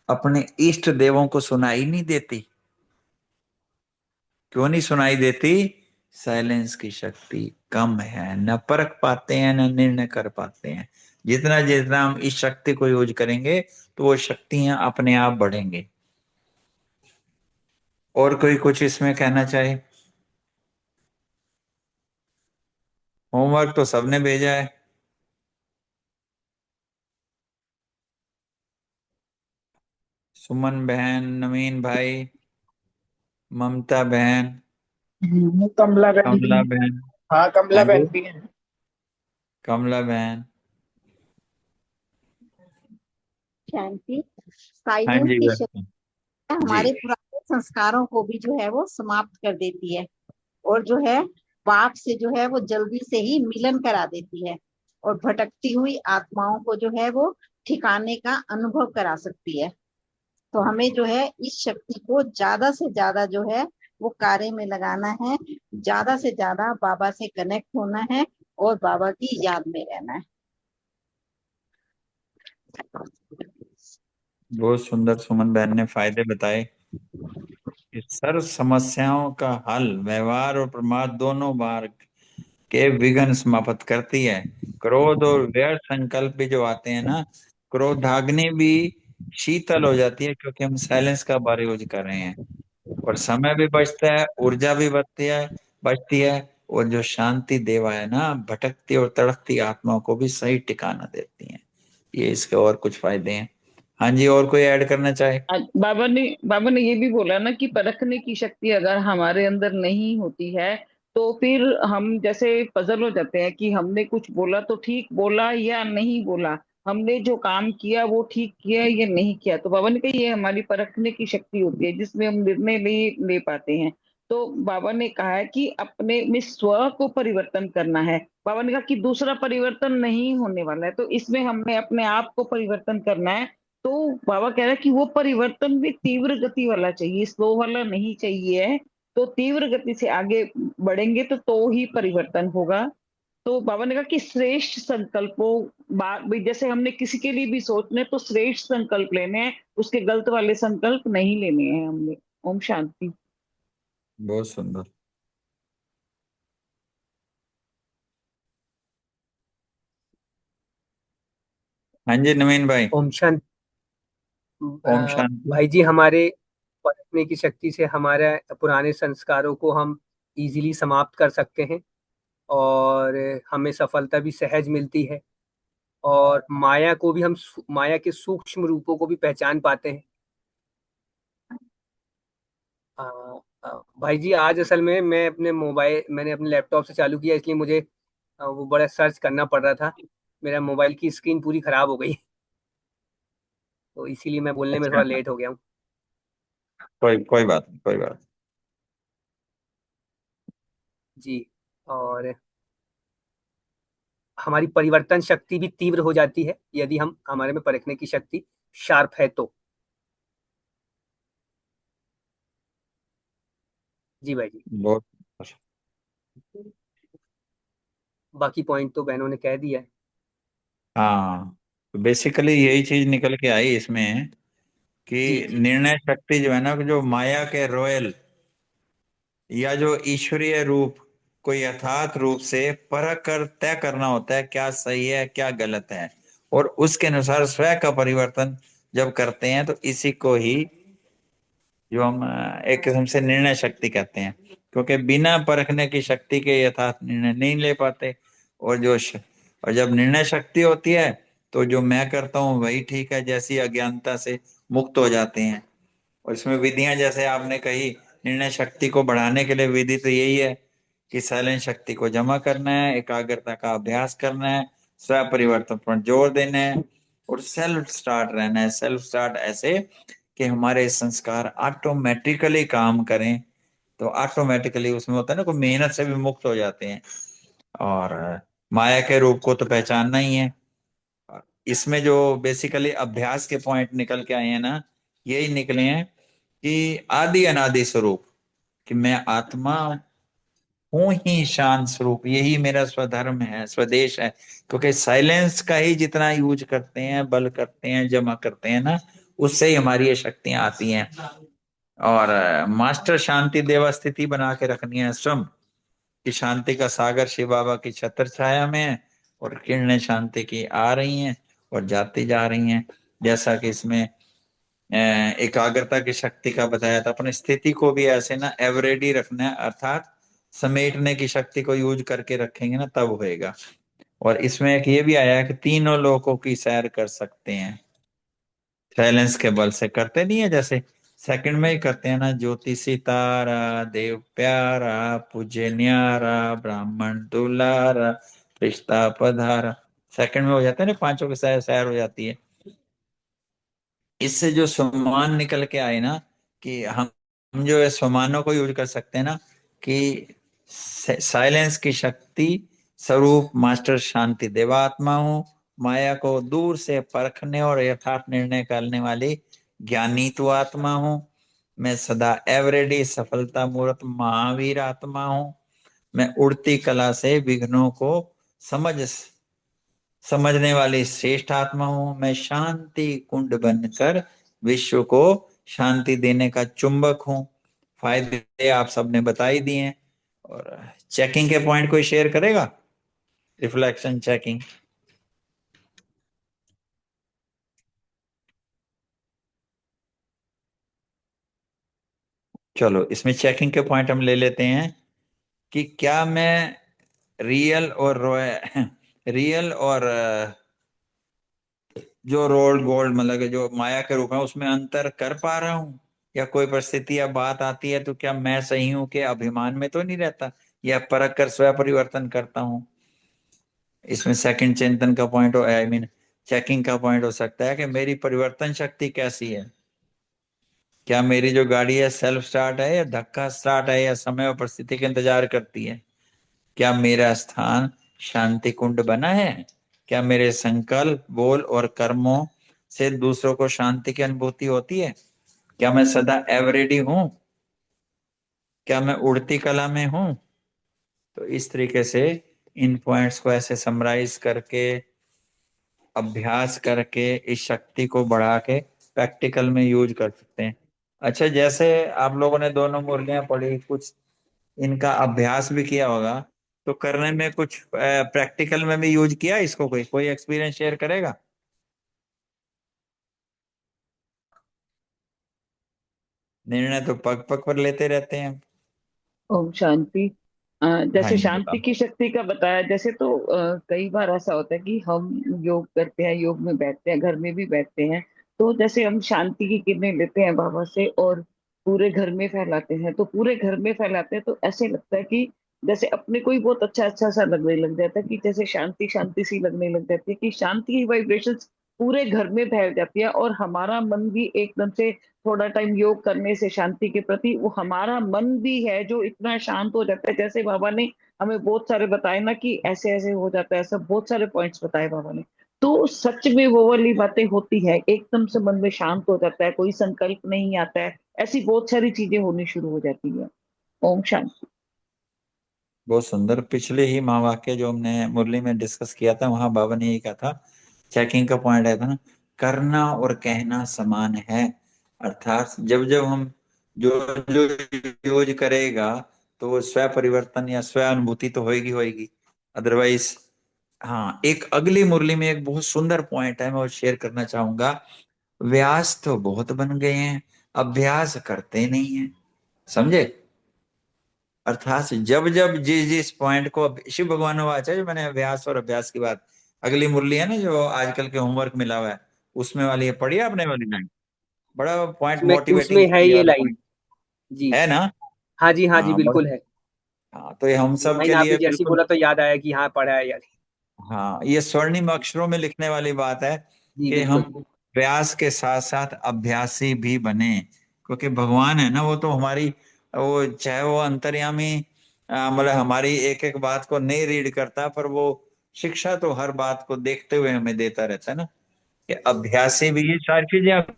अपने इष्ट देवों को सुनाई नहीं देती। क्यों नहीं सुनाई देती? साइलेंस की शक्ति कम है, न परख पाते हैं न निर्णय कर पाते हैं। जितना जितना हम इस शक्ति को यूज करेंगे तो वो शक्तियां अपने आप बढ़ेंगे। और कोई कुछ इसमें कहना चाहे? होमवर्क तो सबने भेजा है। सुमन बहन, नवीन भाई, ममता बहन, कमला बहन भी कमला है। बहन। हाँ, हाँ कमला जी, बहन भी है। कमला बहन। शांति। हाँ साइलेंस जी की वेलकम। शक्ति जी, हमारे पुराने संस्कारों को भी जो है वो समाप्त कर देती है, और जो है पाप से जो है वो जल्दी से ही मिलन करा देती है, और भटकती हुई आत्माओं को जो है वो ठिकाने का अनुभव करा सकती है। तो हमें जो है इस शक्ति को ज्यादा से ज्यादा जो है वो कार्य में लगाना है, ज्यादा से ज्यादा बाबा से कनेक्ट होना है, और बाबा की याद में रहना है। बहुत सुंदर सुमन बहन ने फायदे बताए कि सर्व समस्याओं का हल व्यवहार और प्रमाद दोनों मार्ग के विघ्न समाप्त करती है। क्रोध और व्यर्थ संकल्प भी जो आते हैं ना, क्रोधाग्नि भी शीतल हो जाती है क्योंकि हम साइलेंस का बार यूज कर रहे हैं। और समय भी बचता है, ऊर्जा भी बचती है। और जो शांति देवा है ना, भटकती और तड़पती आत्माओं को भी सही ठिकाना देती है। ये इसके और कुछ फायदे हैं। हाँ जी, और कोई ऐड करना चाहे? आज बाबा ने ये भी बोला ना कि परखने की शक्ति अगर हमारे अंदर नहीं होती है तो फिर हम जैसे पजल हो जाते हैं कि हमने कुछ बोला तो ठीक बोला या नहीं बोला, हमने जो काम किया वो ठीक किया या नहीं किया। तो बाबा ने कहा ये हमारी परखने की शक्ति होती है जिसमें हम निर्णय ले पाते हैं। तो बाबा ने कहा है कि अपने में स्व को परिवर्तन करना है। बाबा ने कहा कि दूसरा परिवर्तन नहीं होने वाला है, तो इसमें हमने अपने आप को परिवर्तन करना है। तो बाबा कह रहे हैं कि वो परिवर्तन भी तीव्र गति वाला चाहिए, स्लो वाला नहीं चाहिए। तो तीव्र गति से आगे बढ़ेंगे तो ही परिवर्तन होगा। तो बाबा ने कहा कि श्रेष्ठ संकल्पों भाई जैसे हमने किसी के लिए भी सोचने तो श्रेष्ठ संकल्प लेने हैं, उसके गलत वाले संकल्प नहीं लेने हैं हमने। ओम शांति। बहुत सुंदर। हाँ जी नवीन भाई। ओम शांति। ओम शांति। भाई जी, हमारे परखने की शक्ति से हमारे पुराने संस्कारों को हम इजीली समाप्त कर सकते हैं, और हमें सफलता भी सहज मिलती है, और माया को भी हम माया के सूक्ष्म रूपों को भी पहचान पाते हैं। अ, भाई जी, आज असल में मैंने अपने लैपटॉप से चालू किया, इसलिए मुझे वो बड़ा सर्च करना पड़ रहा था। मेरा मोबाइल की स्क्रीन पूरी खराब हो गई, तो इसीलिए मैं बोलने में अच्छा, थोड़ा लेट हो गया हूँ। कोई कोई बात नहीं, कोई बात जी। और हमारी परिवर्तन शक्ति भी तीव्र हो जाती है यदि हम हमारे में परखने की शक्ति शार्प है तो। जी भाई जी। नहीं। बहुत। बाकी पॉइंट तो बहनों ने कह दिया है। हाँ, तो बेसिकली यही चीज निकल के आई इसमें जी कि जी। निर्णय शक्ति जो है ना, जो माया के रॉयल या जो ईश्वरीय रूप को यथार्थ रूप से परख कर तय करना होता है क्या सही है क्या गलत है। और उसके अनुसार स्वयं का परिवर्तन जब करते हैं तो इसी को ही जो हम एक किस्म से निर्णय शक्ति कहते हैं। क्योंकि बिना परखने की शक्ति के यथार्थ निर्णय नहीं ले पाते। और और जब निर्णय शक्ति होती है तो जो मैं करता हूँ वही ठीक है जैसी अज्ञानता से मुक्त हो जाते हैं। और इसमें विधियां जैसे आपने कही, निर्णय शक्ति को बढ़ाने के लिए विधि तो यही है कि साइलेंस शक्ति को जमा करना है, एकाग्रता का अभ्यास करना है, स्व परिवर्तन पर जोर देना है, और सेल्फ स्टार्ट रहना है। सेल्फ स्टार्ट ऐसे कि हमारे संस्कार ऑटोमेटिकली काम करें। तो ऑटोमेटिकली उसमें होता है ना, कोई मेहनत से भी मुक्त हो जाते हैं। और माया के रूप को तो पहचानना ही है। इसमें जो बेसिकली अभ्यास के पॉइंट निकल के आए हैं ना, यही निकले हैं कि आदि अनादि स्वरूप, कि मैं आत्मा हूं ही शांत स्वरूप, यही मेरा स्वधर्म है, स्वदेश है। क्योंकि साइलेंस का ही जितना यूज करते हैं, बल करते हैं, जमा करते हैं ना, उससे ही हमारी ये शक्तियां आती हैं। और मास्टर शांति देवा स्थिति बना के रखनी है स्वयं, कि शांति का सागर शिव बाबा की छत्र छाया में है, और किरणें शांति की आ रही हैं और जाती जा रही हैं। जैसा कि इसमें एकाग्रता की शक्ति का बताया था, अपनी स्थिति को भी ऐसे ना एवरेडी रखना है, अर्थात समेटने की शक्ति को यूज करके रखेंगे ना तब होएगा। और इसमें एक ये भी आया है कि तीनों लोकों की सैर कर सकते हैं, साइलेंस के बल से करते नहीं है, जैसे सेकंड में ही करते हैं ना, ज्योति सितारा, देव प्यारा, पूज्य न्यारा, ब्राह्मण दुलारा, रिश्ता पधारा, सेकंड में हो जाता है ना, पांचों के सैर सैर हो जाती है। इससे जो सम्मान निकल के आए ना, कि हम जो है सम्मानों को यूज कर सकते हैं ना, कि साइलेंस की शक्ति स्वरूप मास्टर शांति देवात्मा हूँ, माया को दूर से परखने और यथार्थ निर्णय करने वाली ज्ञानी तो आत्मा हूँ, मैं सदा एवरेडी सफलता मूर्त महावीर आत्मा हूँ, मैं उड़ती कला से विघ्नों को समझने वाली श्रेष्ठ आत्मा हूं, मैं शांति कुंड बनकर विश्व को शांति देने का चुंबक हूं। फायदे आप सबने बता ही दिए हैं। और चेकिंग के पॉइंट कोई शेयर करेगा? Reflection checking. चलो इसमें चेकिंग के पॉइंट हम ले लेते हैं कि क्या मैं रियल और रियल और जो रोल्ड गोल्ड मतलब कि जो माया के रूप है उसमें अंतर कर पा रहा हूँ, या कोई परिस्थिति या बात आती है तो क्या मैं सही हूं के अभिमान में तो नहीं रहता, या परख कर स्वयं परिवर्तन करता हूँ। इसमें सेकंड चिंतन का पॉइंट हो, आई मीन चेकिंग का पॉइंट हो सकता है कि मेरी परिवर्तन शक्ति कैसी है। क्या मेरी जो गाड़ी है सेल्फ स्टार्ट है, या धक्का स्टार्ट है, या समय और परिस्थिति का इंतजार करती है। क्या मेरा स्थान शांति कुंड बना है। क्या मेरे संकल्प बोल और कर्मों से दूसरों को शांति की अनुभूति होती है। क्या मैं सदा एवरेडी हूं। क्या मैं उड़ती कला में हूं। तो इस तरीके से इन पॉइंट्स को ऐसे समराइज करके, अभ्यास करके इस शक्ति को बढ़ा के प्रैक्टिकल में यूज कर सकते हैं। अच्छा, जैसे आप लोगों ने दोनों मुरलियां पढ़ी, कुछ इनका अभ्यास भी किया होगा, तो करने में कुछ प्रैक्टिकल में भी यूज किया इसको, कोई कोई एक्सपीरियंस शेयर करेगा? निर्णय तो पग पग पर लेते रहते हैं। ओम शांति। हाँ जैसे जी शांति बताओ। की शक्ति का बताया, जैसे तो कई बार ऐसा होता है कि हम योग करते हैं, योग में बैठते हैं, घर में भी बैठते हैं, तो जैसे हम शांति की किरणें लेते हैं बाबा से और पूरे घर में फैलाते हैं, तो पूरे घर में फैलाते हैं तो ऐसे लगता है कि जैसे अपने को ही बहुत अच्छा अच्छा सा लगने लग जाता है, कि जैसे शांति शांति सी लगने लग जाती है, कि शांति की वाइब्रेशंस पूरे घर में फैल जाती है, और हमारा मन भी एकदम से थोड़ा टाइम योग करने से शांति के प्रति, वो हमारा मन भी है जो इतना शांत हो जाता है। जैसे बाबा ने हमें बहुत सारे बताए ना कि ऐसे ऐसे हो जाता है, ऐसा बहुत सारे पॉइंट्स बताए बाबा ने, तो सच में वो वाली बातें होती है, एकदम से मन में शांत हो जाता है, कोई संकल्प नहीं आता है, ऐसी बहुत सारी चीजें होनी शुरू हो जाती है। ओम शांति। बहुत सुंदर। पिछले ही महावाक्य जो हमने मुरली में डिस्कस किया था, वहां बाबा ने यही कहा था, चेकिंग का पॉइंट आया था ना, करना और कहना समान है। अर्थात जब जब हम जो जो यूज करेगा, तो वो स्व परिवर्तन या स्व अनुभूति तो होएगी होएगी, अदरवाइज। हाँ, एक अगली मुरली में एक बहुत सुंदर पॉइंट है, मैं वो शेयर करना चाहूंगा। व्यास तो बहुत बन गए हैं, अभ्यास करते नहीं है। समझे? अर्थात जब जब जिस जिस पॉइंट को, शिव भगवान वाचा जो मैंने अभ्यास और अभ्यास की बात, अगली मुरली है ना जो आजकल के होमवर्क मिला हुआ है, उसमें वाली है, पढ़ी आपने वाली लाइन? बड़ा पॉइंट उसमें उसमें मोटिवेटिंग है ये वाला लाइन। पॉइंट जी। है ना। हाँ जी हाँ बिल्कुल बड़ा। है। हाँ तो ये हम सब लाइन के आपने लिए जैसी बिल्कुल। बोला तो याद आया कि हाँ पढ़ा है यार। हाँ, ये स्वर्णिम अक्षरों में लिखने वाली बात है जी कि हम बिल्कुल। प्रयास के साथ साथ अभ्यासी भी बने। क्योंकि भगवान है ना, वो तो हमारी, वो चाहे वो अंतर्यामी, मतलब हमारी एक एक बात को नहीं रीड करता, पर वो शिक्षा तो हर बात को देखते हुए हमें देता रहता है ना, कि अभ्यासी भी, ये सारी चीजें आप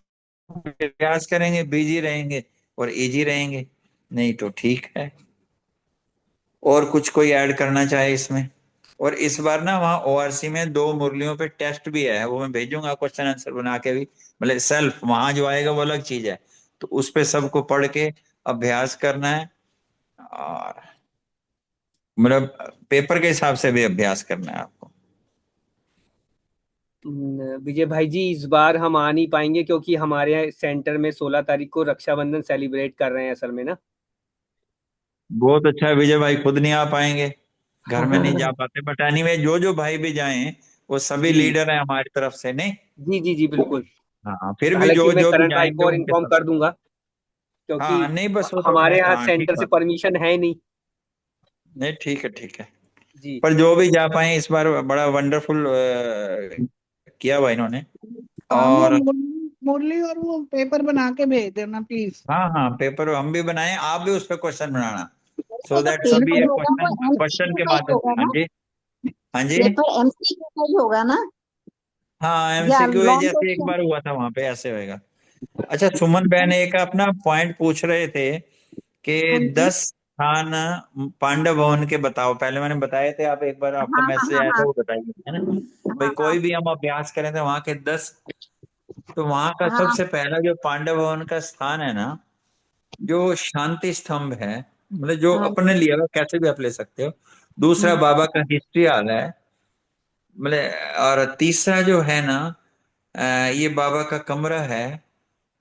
प्रयास करेंगे बिजी रहेंगे और इजी रहेंगे, नहीं तो ठीक है। और कुछ कोई ऐड करना चाहे इसमें? और इस बार ना वहाँ ओआरसी में 2 मुरलियों पे टेस्ट भी है, वो मैं भेजूंगा क्वेश्चन आंसर बना के भी, मतलब सेल्फ वहां जो आएगा वो अलग चीज है, तो उस पे सबको पढ़ के अभ्यास करना है। और मतलब पेपर के हिसाब से भी अभ्यास करना है आपको। विजय भाई जी, इस बार हम आ नहीं पाएंगे क्योंकि हमारे सेंटर में 16 तारीख को रक्षाबंधन सेलिब्रेट कर रहे हैं असल में ना। बहुत अच्छा है, विजय भाई खुद नहीं आ पाएंगे, घर में नहीं जा पाते, बट एनीवे जो जो भाई भी जाएं, वो सभी जी लीडर हैं हमारी तरफ से, नहीं? जी जी जी बिल्कुल। हाँ, फिर भी हालांकि जो मैं जो भी करण भाई जाएंगे को और उनके इन्फॉर्म साथ। कर दूंगा, क्योंकि हाँ नहीं, बस वो तो हमारे है, यहाँ हाँ ठीक सेंटर से बात। परमिशन है नहीं। नहीं ठीक है, ठीक है। जी। पर जो भी जा पाए इस बार बड़ा वंडरफुल किया हुआ इन्होंने। हाँ वो और मुरली और वो पेपर बना के भेज देना प्लीज। हाँ हाँ, पेपर हम भी बनाए, आप भी उस पर क्वेश्चन बनाना, सो तो दैट सभी पेपर एक होगा वो क्वेश्चन क्वेश्चन एमसीक्यू के का ही माध्यम से। होगा हाँ ना? जी, हाँ जी। पेपर एमसीक्यू का ही होगा ना? हाँ या एमसीक्यू है, लॉन्ग जैसे एक क्वेश्चन? बार हुआ था वहां पे ऐसे होएगा। अच्छा, सुमन बहन एक अपना पॉइंट पूछ रहे थे कि हाँ जी। 10 स्थान पांडव भवन के बताओ। पहले मैंने बताए थे, आप एक बार आपका हाँ हाँ मैसेज हाँ आया था हाँ वो बताइए, है ना। भाई हाँ हाँ कोई भी हम अभ्यास करें तो वहां के 10, तो वहां का हाँ सबसे पहला जो पांडव भवन का स्थान है ना, जो शांति स्तंभ है, मतलब जो हाँ अपने लिए हो, कैसे भी आप ले सकते हो। दूसरा हाँ बाबा का हिस्ट्री हाल है, मतलब। और तीसरा जो है ना, ये बाबा का कमरा है।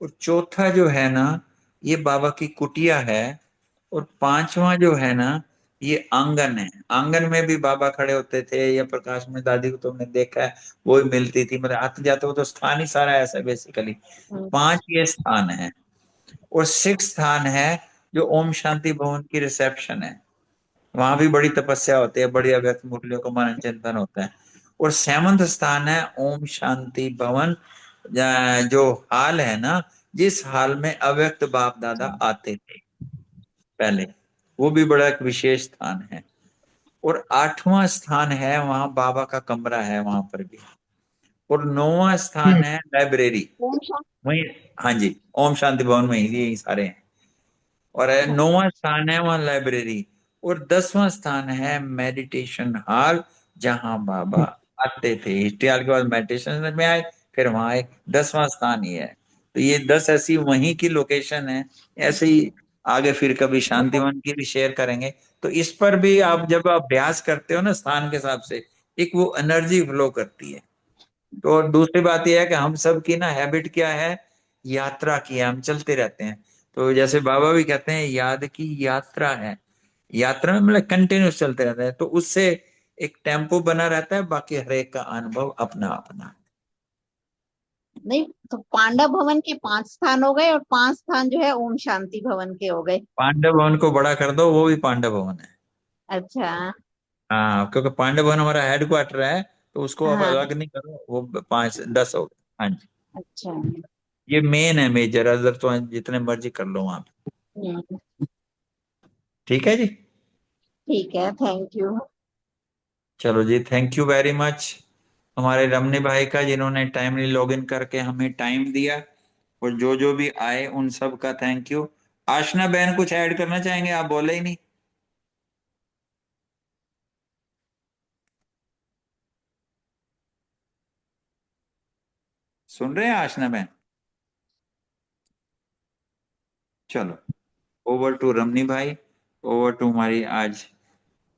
और चौथा जो है ना, ये बाबा की कुटिया है। और पांचवा जो है ना, ये आंगन है। आंगन में भी बाबा खड़े होते थे, या प्रकाश में दादी को तुमने देखा है, वो भी मिलती थी, मतलब आते जाते वो तो स्थान ही सारा ऐसा बेसिकली। हाँ। 5 ये स्थान है। और 6 स्थान है जो ओम शांति भवन की रिसेप्शन है। वहां भी बड़ी तपस्या होती है, बड़ी अव्यक्त मूर्तियों का मनन चिंतन होता है। और 7वां स्थान है ओम शांति भवन, जो हाल है ना, जिस हाल में अव्यक्त बाप दादा आते थे पहले, वो भी बड़ा एक विशेष स्थान है। और 8वां स्थान है, वहां बाबा का कमरा है वहां पर भी। और 9वां स्थान है लाइब्रेरी, ओम शांति। वही। हाँ जी, ओम शांति भवन में ही यही सारे हैं। और 9वां स्थान है वहां लाइब्रेरी। और 10वां स्थान है मेडिटेशन हॉल, जहां बाबा आते थे। हिस्ट्री हॉल के बाद मेडिटेशन में आए, फिर वहां आए। 10वां स्थान ये है। तो ये 10 ऐसी वहीं की लोकेशन है। ऐसे ही आगे फिर कभी शांतिवन की भी शेयर करेंगे। तो इस पर भी आप जब अभ्यास करते हो ना स्थान के हिसाब से, एक वो एनर्जी फ्लो करती है। तो और दूसरी बात यह है कि हम सब की ना हैबिट क्या है, यात्रा की है, हम चलते रहते हैं। तो जैसे बाबा भी कहते हैं, याद की यात्रा है। यात्रा में मतलब कंटिन्यूस चलते रहते हैं, तो उससे एक टेम्पो बना रहता है, बाकी हर एक का अनुभव अपना अपना। नहीं, तो पांडव भवन के 5 स्थान हो गए और 5 स्थान जो है ओम शांति भवन के हो गए। पांडव भवन को बड़ा कर दो, वो भी पांडव भवन है। अच्छा। हाँ, क्योंकि पांडव भवन हमारा हेडक्वार्टर है, तो उसको अब हाँ। अलग नहीं करो, वो 5 10 हो गए। हाँ जी, अच्छा। ये मेन है, मेजर। अदर तो जितने मर्जी कर लो वहां पे। हम्म, ठीक है जी। ठीक है, थैंक यू। चलो जी, थैंक यू वेरी मच हमारे रमनी भाई का, जिन्होंने टाइमली लॉगिन करके हमें टाइम दिया। और जो जो भी आए उन सब का थैंक यू। आशना बहन कुछ ऐड करना चाहेंगे? आप बोले ही नहीं। सुन रहे हैं आशना बहन? चलो, ओवर टू रमनी भाई, ओवर टू हमारी आज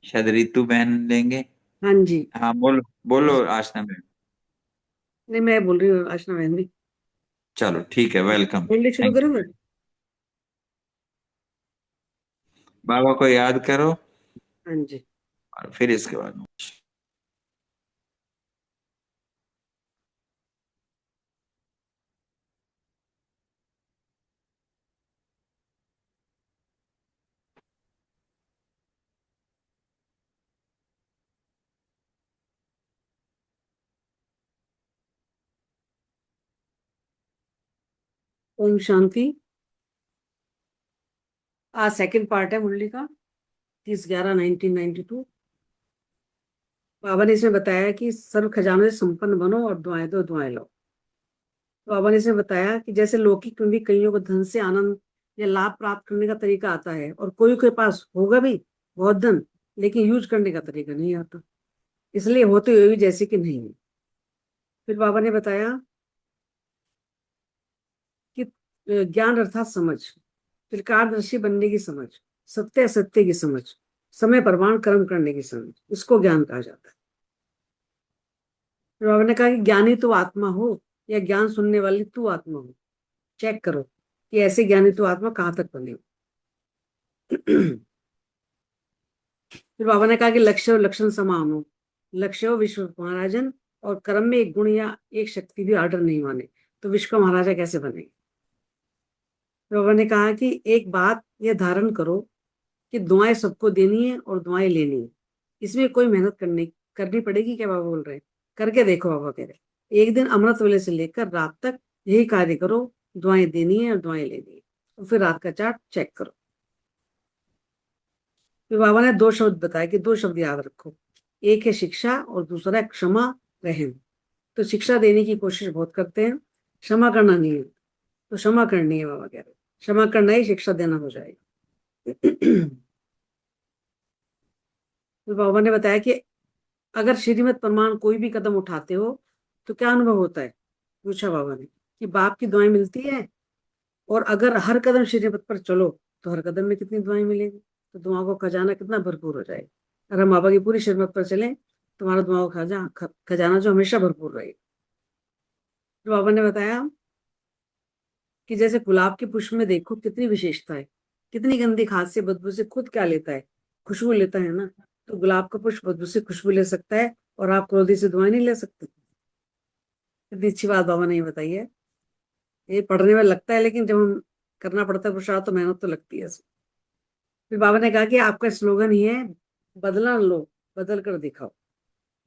शायद रितु बहन लेंगे। हाँ जी। हाँ बोलो, बोलो आशना बहन। नहीं, मैं बोल रही हूँ आशना बहन भी। चलो ठीक है, वेलकम, बोलने शुरू थैंक करूँ यू। मैं? बाबा को याद करो, हाँ जी। और फिर इसके बाद ओम शांति। आज सेकंड पार्ट है मुरली का, 30/11/1992। बाबा ने इसमें बताया कि सर्व खजानों से संपन्न बनो और दुआएं दो, दुआएं लो। तो बाबा ने इसमें बताया कि जैसे लौकिक में भी कईयों को धन से आनंद या लाभ प्राप्त करने का तरीका आता है, और कोई के पास होगा भी बहुत धन, लेकिन यूज करने का तरीका नहीं आता, इसलिए होते हुए भी जैसे कि नहीं है। फिर बाबा ने बताया कि ज्ञान अर्थात समझ, त्रिकालदर्शी बनने की समझ, सत्य असत्य की समझ, समय प्रमाण कर्म करने की समझ, इसको ज्ञान कहा जाता है। फिर बाबा ने कहा कि ज्ञानी तो आत्मा हो या ज्ञान सुनने वाली तू आत्मा हो, चेक करो कि ऐसे ज्ञानी तो आत्मा कहाँ तक बने हो। फिर बाबा ने कहा कि लक्ष्य और लक्षण समान हो, लक्ष्य हो विश्व महाराजन, और कर्म में एक गुण या एक शक्ति भी ऑर्डर नहीं माने। तो विश्व का महाराजा कैसे बनेंगे। तो बाबा ने कहा कि एक बात यह धारण करो कि दुआएं सबको देनी है और दुआएं लेनी है, इसमें कोई मेहनत करनी पड़ेगी क्या। बाबा बोल रहे हैं करके देखो। बाबा कह रहे एक दिन अमृत वेले से लेकर रात तक यही कार्य करो, दुआएं देनी है और दुआएं लेनी है, और फिर रात का चार्ट चेक करो। फिर बाबा ने 2 शब्द बताए कि 2 शब्द याद रखो, एक है शिक्षा और दूसरा है क्षमा रहम। तो शिक्षा देने की कोशिश बहुत करते हैं, क्षमा करना नहीं है, तो क्षमा करनी है। बाबा कह रहे क्षमा करना ही शिक्षा देना हो जाएगा। तो बाबा ने बताया कि अगर श्रीमत प्रमाण कोई भी कदम उठाते हो तो क्या अनुभव होता है। पूछा बाबा ने कि बाप की दुआएं मिलती है, और अगर हर कदम श्रीमत पर चलो तो हर कदम में कितनी दुआएं मिलेगी, तो दुआओं का खजाना कितना भरपूर हो जाएगा। अगर हम बाबा की पूरी श्रीमत पर चलें तुम्हारा दुआओं का खजाना जो हमेशा भरपूर रहेगा। तो बाबा ने बताया कि जैसे गुलाब के पुष्प में देखो कितनी विशेषता है, कितनी गंदी खाद से बदबू से खुद क्या लेता है, खुशबू लेता है ना। तो गुलाब का पुष्प बदबू से खुशबू ले सकता है, और आप क्रोधी से दुआएं नहीं ले सकते। कितनी अच्छी बात बाबा ने ये बताई है। ये पढ़ने में लगता है, लेकिन जब हम करना पड़ता है पुरुषार्थ तो मेहनत तो लगती है। फिर बाबा ने कहा कि आपका स्लोगन ही है बदला लो, बदल कर दिखाओ।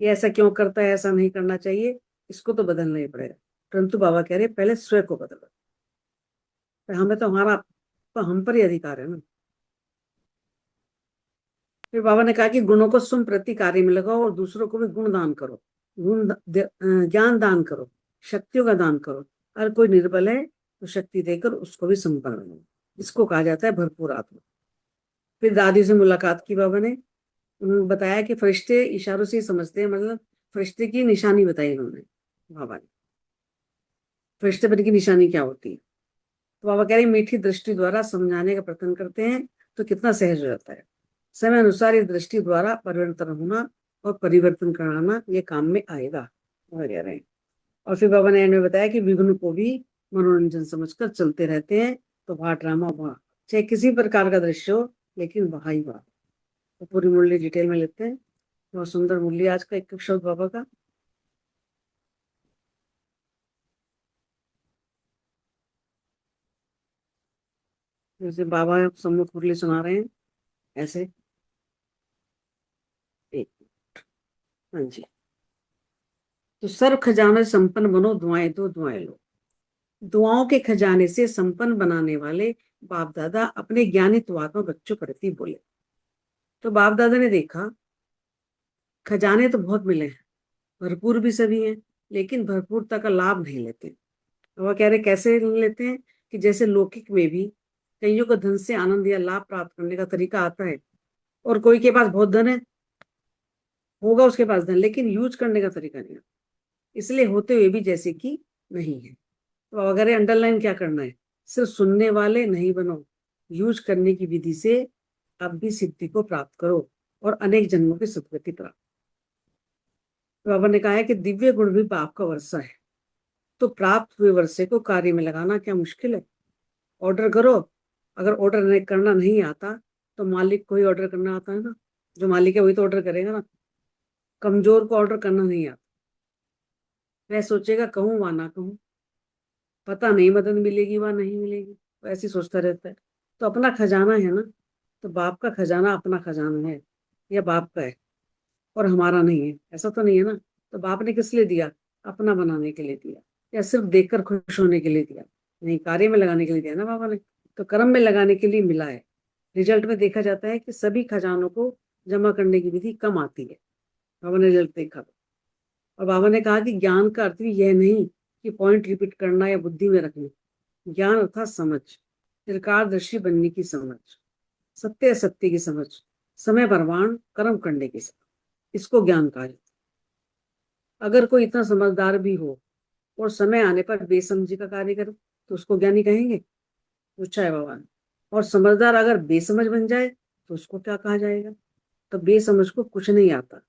ये ऐसा क्यों करता है, ऐसा नहीं करना चाहिए, इसको तो बदलना ही पड़ेगा। परंतु बाबा कह रहे पहले स्वयं को बदलो। तो हमें तो हम पर ही अधिकार है ना। फिर बाबा ने कहा कि गुणों को स्वयं प्रति कार्य में लगाओ और दूसरों को भी गुण दान करो, ज्ञान दान करो, शक्तियों का दान करो। अगर कोई निर्बल है तो शक्ति देकर उसको भी संपन्न बनाओ। इसको कहा जाता है भरपूर आत्मा। फिर दादी से मुलाकात की बाबा ने, उन्होंने बताया कि फरिश्ते इशारों से ही समझते हैं, मतलब फरिश्ते की निशानी बताई उन्होंने बाबा ने, फरिश्ते बनने की निशानी क्या होती है। तो बाबा कह रहे मीठी दृष्टि द्वारा समझाने का प्रयत्न करते हैं तो कितना सहज हो जाता है। समय अनुसार इस दृष्टि द्वारा परिवर्तन होना और परिवर्तन कराना ये काम में आएगा वगैरह। और फिर बाबा ने एंड में बताया कि विघ्न को भी मनोरंजन समझकर चलते रहते हैं, तो वहां ड्रामा वहां चाहे किसी प्रकार का दृश्य हो, लेकिन वहां ही वहां। तो पूरी मुरली डिटेल में लेते हैं। बहुत सुंदर मुरली आज का एक शब्द बाबा का। जैसे बाबा सम्मुख मुरली सुना रहे हैं ऐसे। एक हाँ जी। तो सर्व खजाने संपन्न बनो, दुआएं दो दुआएं लो। दुआओं के खजाने से संपन्न बनाने वाले बाप दादा अपने ज्ञानित्वात्मा बच्चों प्रति बोले। तो बाप दादा ने देखा खजाने तो बहुत मिले हैं, भरपूर भी सभी हैं, लेकिन भरपूरता का लाभ नहीं लेते। वह कह रहे कैसे लेते हैं कि जैसे लौकिक में भी कईयों को धन से आनंद या लाभ प्राप्त करने का तरीका आता है, और कोई के पास बहुत धन है, होगा उसके पास धन, लेकिन यूज करने का तरीका नहीं, इसलिए होते हुए भी जैसे कि नहीं है। तो अगर अंडरलाइन क्या करना है, सिर्फ सुनने वाले नहीं बनो, यूज करने की विधि से अब भी सिद्धि को प्राप्त करो और अनेक जन्मों की सदगति प्राप्त। तो बाबा ने कहा है कि दिव्य गुण भी बाप का वर्षा है, तो प्राप्त हुए वर्षे को कार्य में लगाना क्या मुश्किल है। ऑर्डर करो, अगर ऑर्डर करना नहीं आता तो मालिक को ही ऑर्डर करना आता है ना, जो मालिक है वही तो ऑर्डर करेगा ना। कमजोर को ऑर्डर करना नहीं आता, वह सोचेगा कहूँ व ना कहूँ, पता नहीं मदद मिलेगी व नहीं मिलेगी, तो ऐसे सोचता रहता है। तो अपना खजाना है ना, तो बाप का खजाना अपना खजाना है, या बाप का है और हमारा नहीं है, ऐसा तो नहीं है ना। तो बाप ने किस लिए दिया, अपना बनाने के लिए दिया, या सिर्फ देखकर खुश होने के लिए दिया, नहीं कार्य में लगाने के लिए दिया ना बाबा ने। तो कर्म में लगाने के लिए मिला है। रिजल्ट में देखा जाता है कि सभी खजानों को जमा करने की विधि कम आती है। बाबा ने रिजल्ट देखा। और बाबा ने कहा कि ज्ञान का अर्थ भी यह नहीं कि पॉइंट रिपीट करना या बुद्धि में रखना। ज्ञान अर्थात समझ, त्रिकारदर्शी बनने की समझ, सत्य असत्य की समझ, समय परवान कर्म करने की समझ, इसको ज्ञान कहा जाता है। अगर कोई इतना समझदार भी हो और समय आने पर बेसमझी का कार्य करे तो उसको ज्ञानी कहेंगे, पूछा है बाबा ने। और समझदार अगर बेसमझ बन जाए तो उसको क्या कहा जाएगा। तो बेसमझ को कुछ नहीं आता,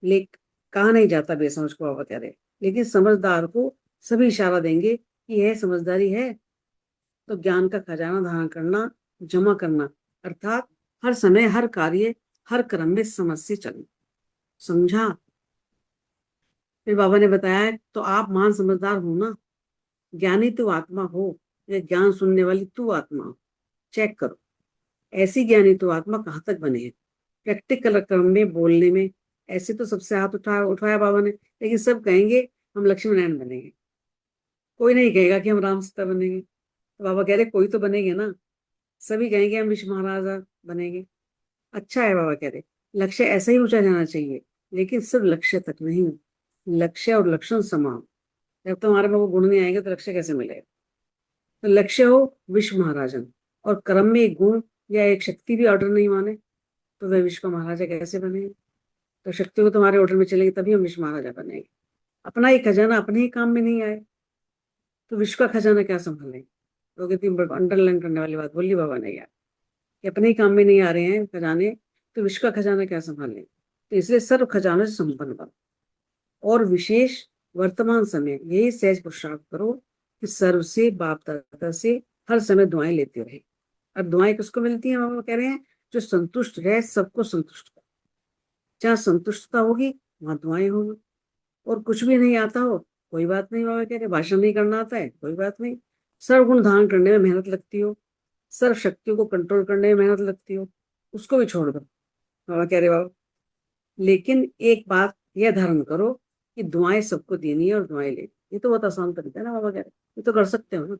लेकिन कहा नहीं जाता बेसमझ को बाबा कह रहे, लेकिन समझदार को सभी इशारा देंगे कि यह समझदारी है। तो ज्ञान का खजाना धारण करना, जमा करना, अर्थात हर समय हर कार्य हर क्रम में समझ से चलना। समझा। फिर बाबा ने बताया तो आप महान समझदार हो ना, ज्ञानी तू आत्मा हो या ज्ञान सुनने वाली तू आत्मा हो, चेक करो। ऐसी ज्ञानी तो आत्मा कहाँ तक बने है। प्रैक्टिकल कर्म में, बोलने में, ऐसे तो सबसे हाथ उठाया बाबा ने, लेकिन सब कहेंगे हम लक्ष्मी नारायण बनेंगे, कोई नहीं कहेगा कि हम राम सीता बनेंगे। तो बाबा कह रहे कोई तो बनेंगे ना, सभी कहेंगे हम विश्व महाराजा बनेंगे। अच्छा है, बाबा कह रहे लक्ष्य ऐसा ही ऊंचा जाना चाहिए, लेकिन सिर्फ लक्ष्य तक नहीं, लक्ष्य और लक्षण समान। जब तक हमारे में वो गुण नहीं आएंगे तो लक्ष्य कैसे मिलेगा। तो लक्ष्य हो विश्व महाराजन, और कर्म में एक गुण या एक शक्ति भी ऑर्डर नहीं माने तो वह विश्व का महाराजा कैसे बनेंगे। तो शक्ति को तुम्हारे ऑर्डर में चलेगी तभी हम विश्व महाराजा बनेंगे। अपना ही खजाना अपने ही काम में नहीं आए तो विश्व का खजाना क्या संभालें। तो कितनी अंडरलाइन करने वाली बात बोली बाबा ने यार, कि अपने ही काम में नहीं आ रहे हैं खजाने तो विश्व का खजाना क्या संभालें। तो इसलिए सर्व खजानों से संपन्न बनो, और विशेष वर्तमान समय यही सहज पुरुषार्थ करो कि सर्व से, बाप दादा से हर समय दुआएं लेते रहे। अब दुआएं किसको मिलती हैं, बाबा कह रहे हैं जो संतुष्ट रहे, सबको संतुष्ट कर। जहाँ संतुष्टता होगी वहां दुआएं होंगी। और कुछ भी नहीं आता हो कोई बात नहीं, बाबा कह रहे भाषण नहीं करना आता है कोई बात नहीं, सर्वगुण धारण करने में मेहनत लगती हो, सर्व शक्तियों को कंट्रोल करने में मेहनत लगती हो, उसको भी छोड़ दो। बाबा कह रहे बाबा लेकिन एक बात यह धारण करो कि दुआएं सबको देनी है और दुआएं लेनी। ये तो बहुत आसान तरीका है ना, बाबा कह रहे ये तो कर सकते हो ना,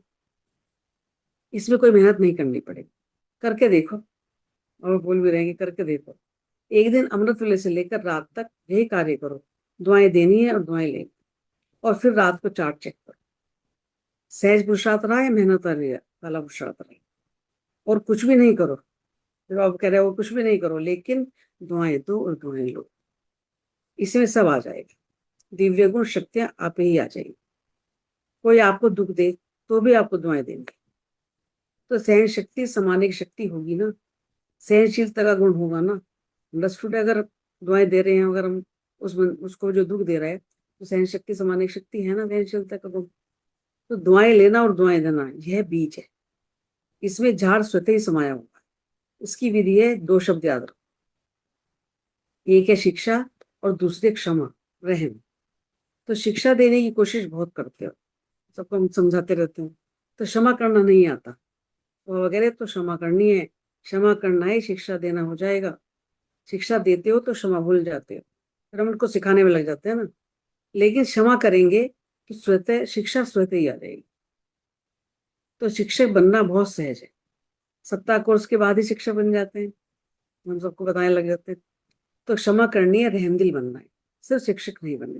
इसमें कोई मेहनत नहीं करनी पड़ेगी, करके देखो। और बोल भी रहेंगे करके देखो। एक दिन अमृत वेले से लेकर रात तक यही कार्य करो, दुआएं देनी है और दुआएं लेनी, और फिर रात को चार्ट चेक करो, सहज पुरुषार्थ रहा या मेहनत वाला पुरुषार्थ रहा। और कुछ भी नहीं करो, जब आप कह रहे हो कुछ भी नहीं करो, लेकिन दुआएं दो और दुआएं लो, इसमें सब आ जाएगा, दिव्य गुण शक्तियां आप ही आ जाएगी। कोई आपको दुख दे तो भी आपको दुआएं देंगे, तो सहन शक्ति समाने की शक्ति होगी ना, सहनशीलता का गुण होगा ना। लक्ष्य अगर दुआएं दे रहे हैं, अगर हम उसको जो दुख दे रहा है तो सहन शक्ति समाने की शक्ति है ना, सहनशीलता का गुण। तो दुआएं लेना और दुआएं देना यह बीज है, इसमें झाड़ स्वतः ही समाया होगा। इसकी विधि है, 2 शब्द याद रखो, एक है शिक्षा और दूसरे क्षमा रहम। तो शिक्षा देने की कोशिश बहुत करते हो, सबको हम समझाते रहते हैं, तो क्षमा करना नहीं आता वगैरह, तो क्षमा करनी है, क्षमा करना है शिक्षा देना हो जाएगा। शिक्षा देते हो तो क्षमा भूल जाते हो, फिर हम उनको सिखाने में लग जाते हैं ना। लेकिन क्षमा करेंगे तो स्वतः शिक्षा स्वतः ही आ जाएगी। तो शिक्षक बनना बहुत सहज है, सप्ताह कोर्स के बाद ही शिक्षक बन जाते हैं, हम सबको बताने लग जाते हैं। तो क्षमा करनी है, रहमदिल बनना है, सिर्फ शिक्षक नहीं बनना।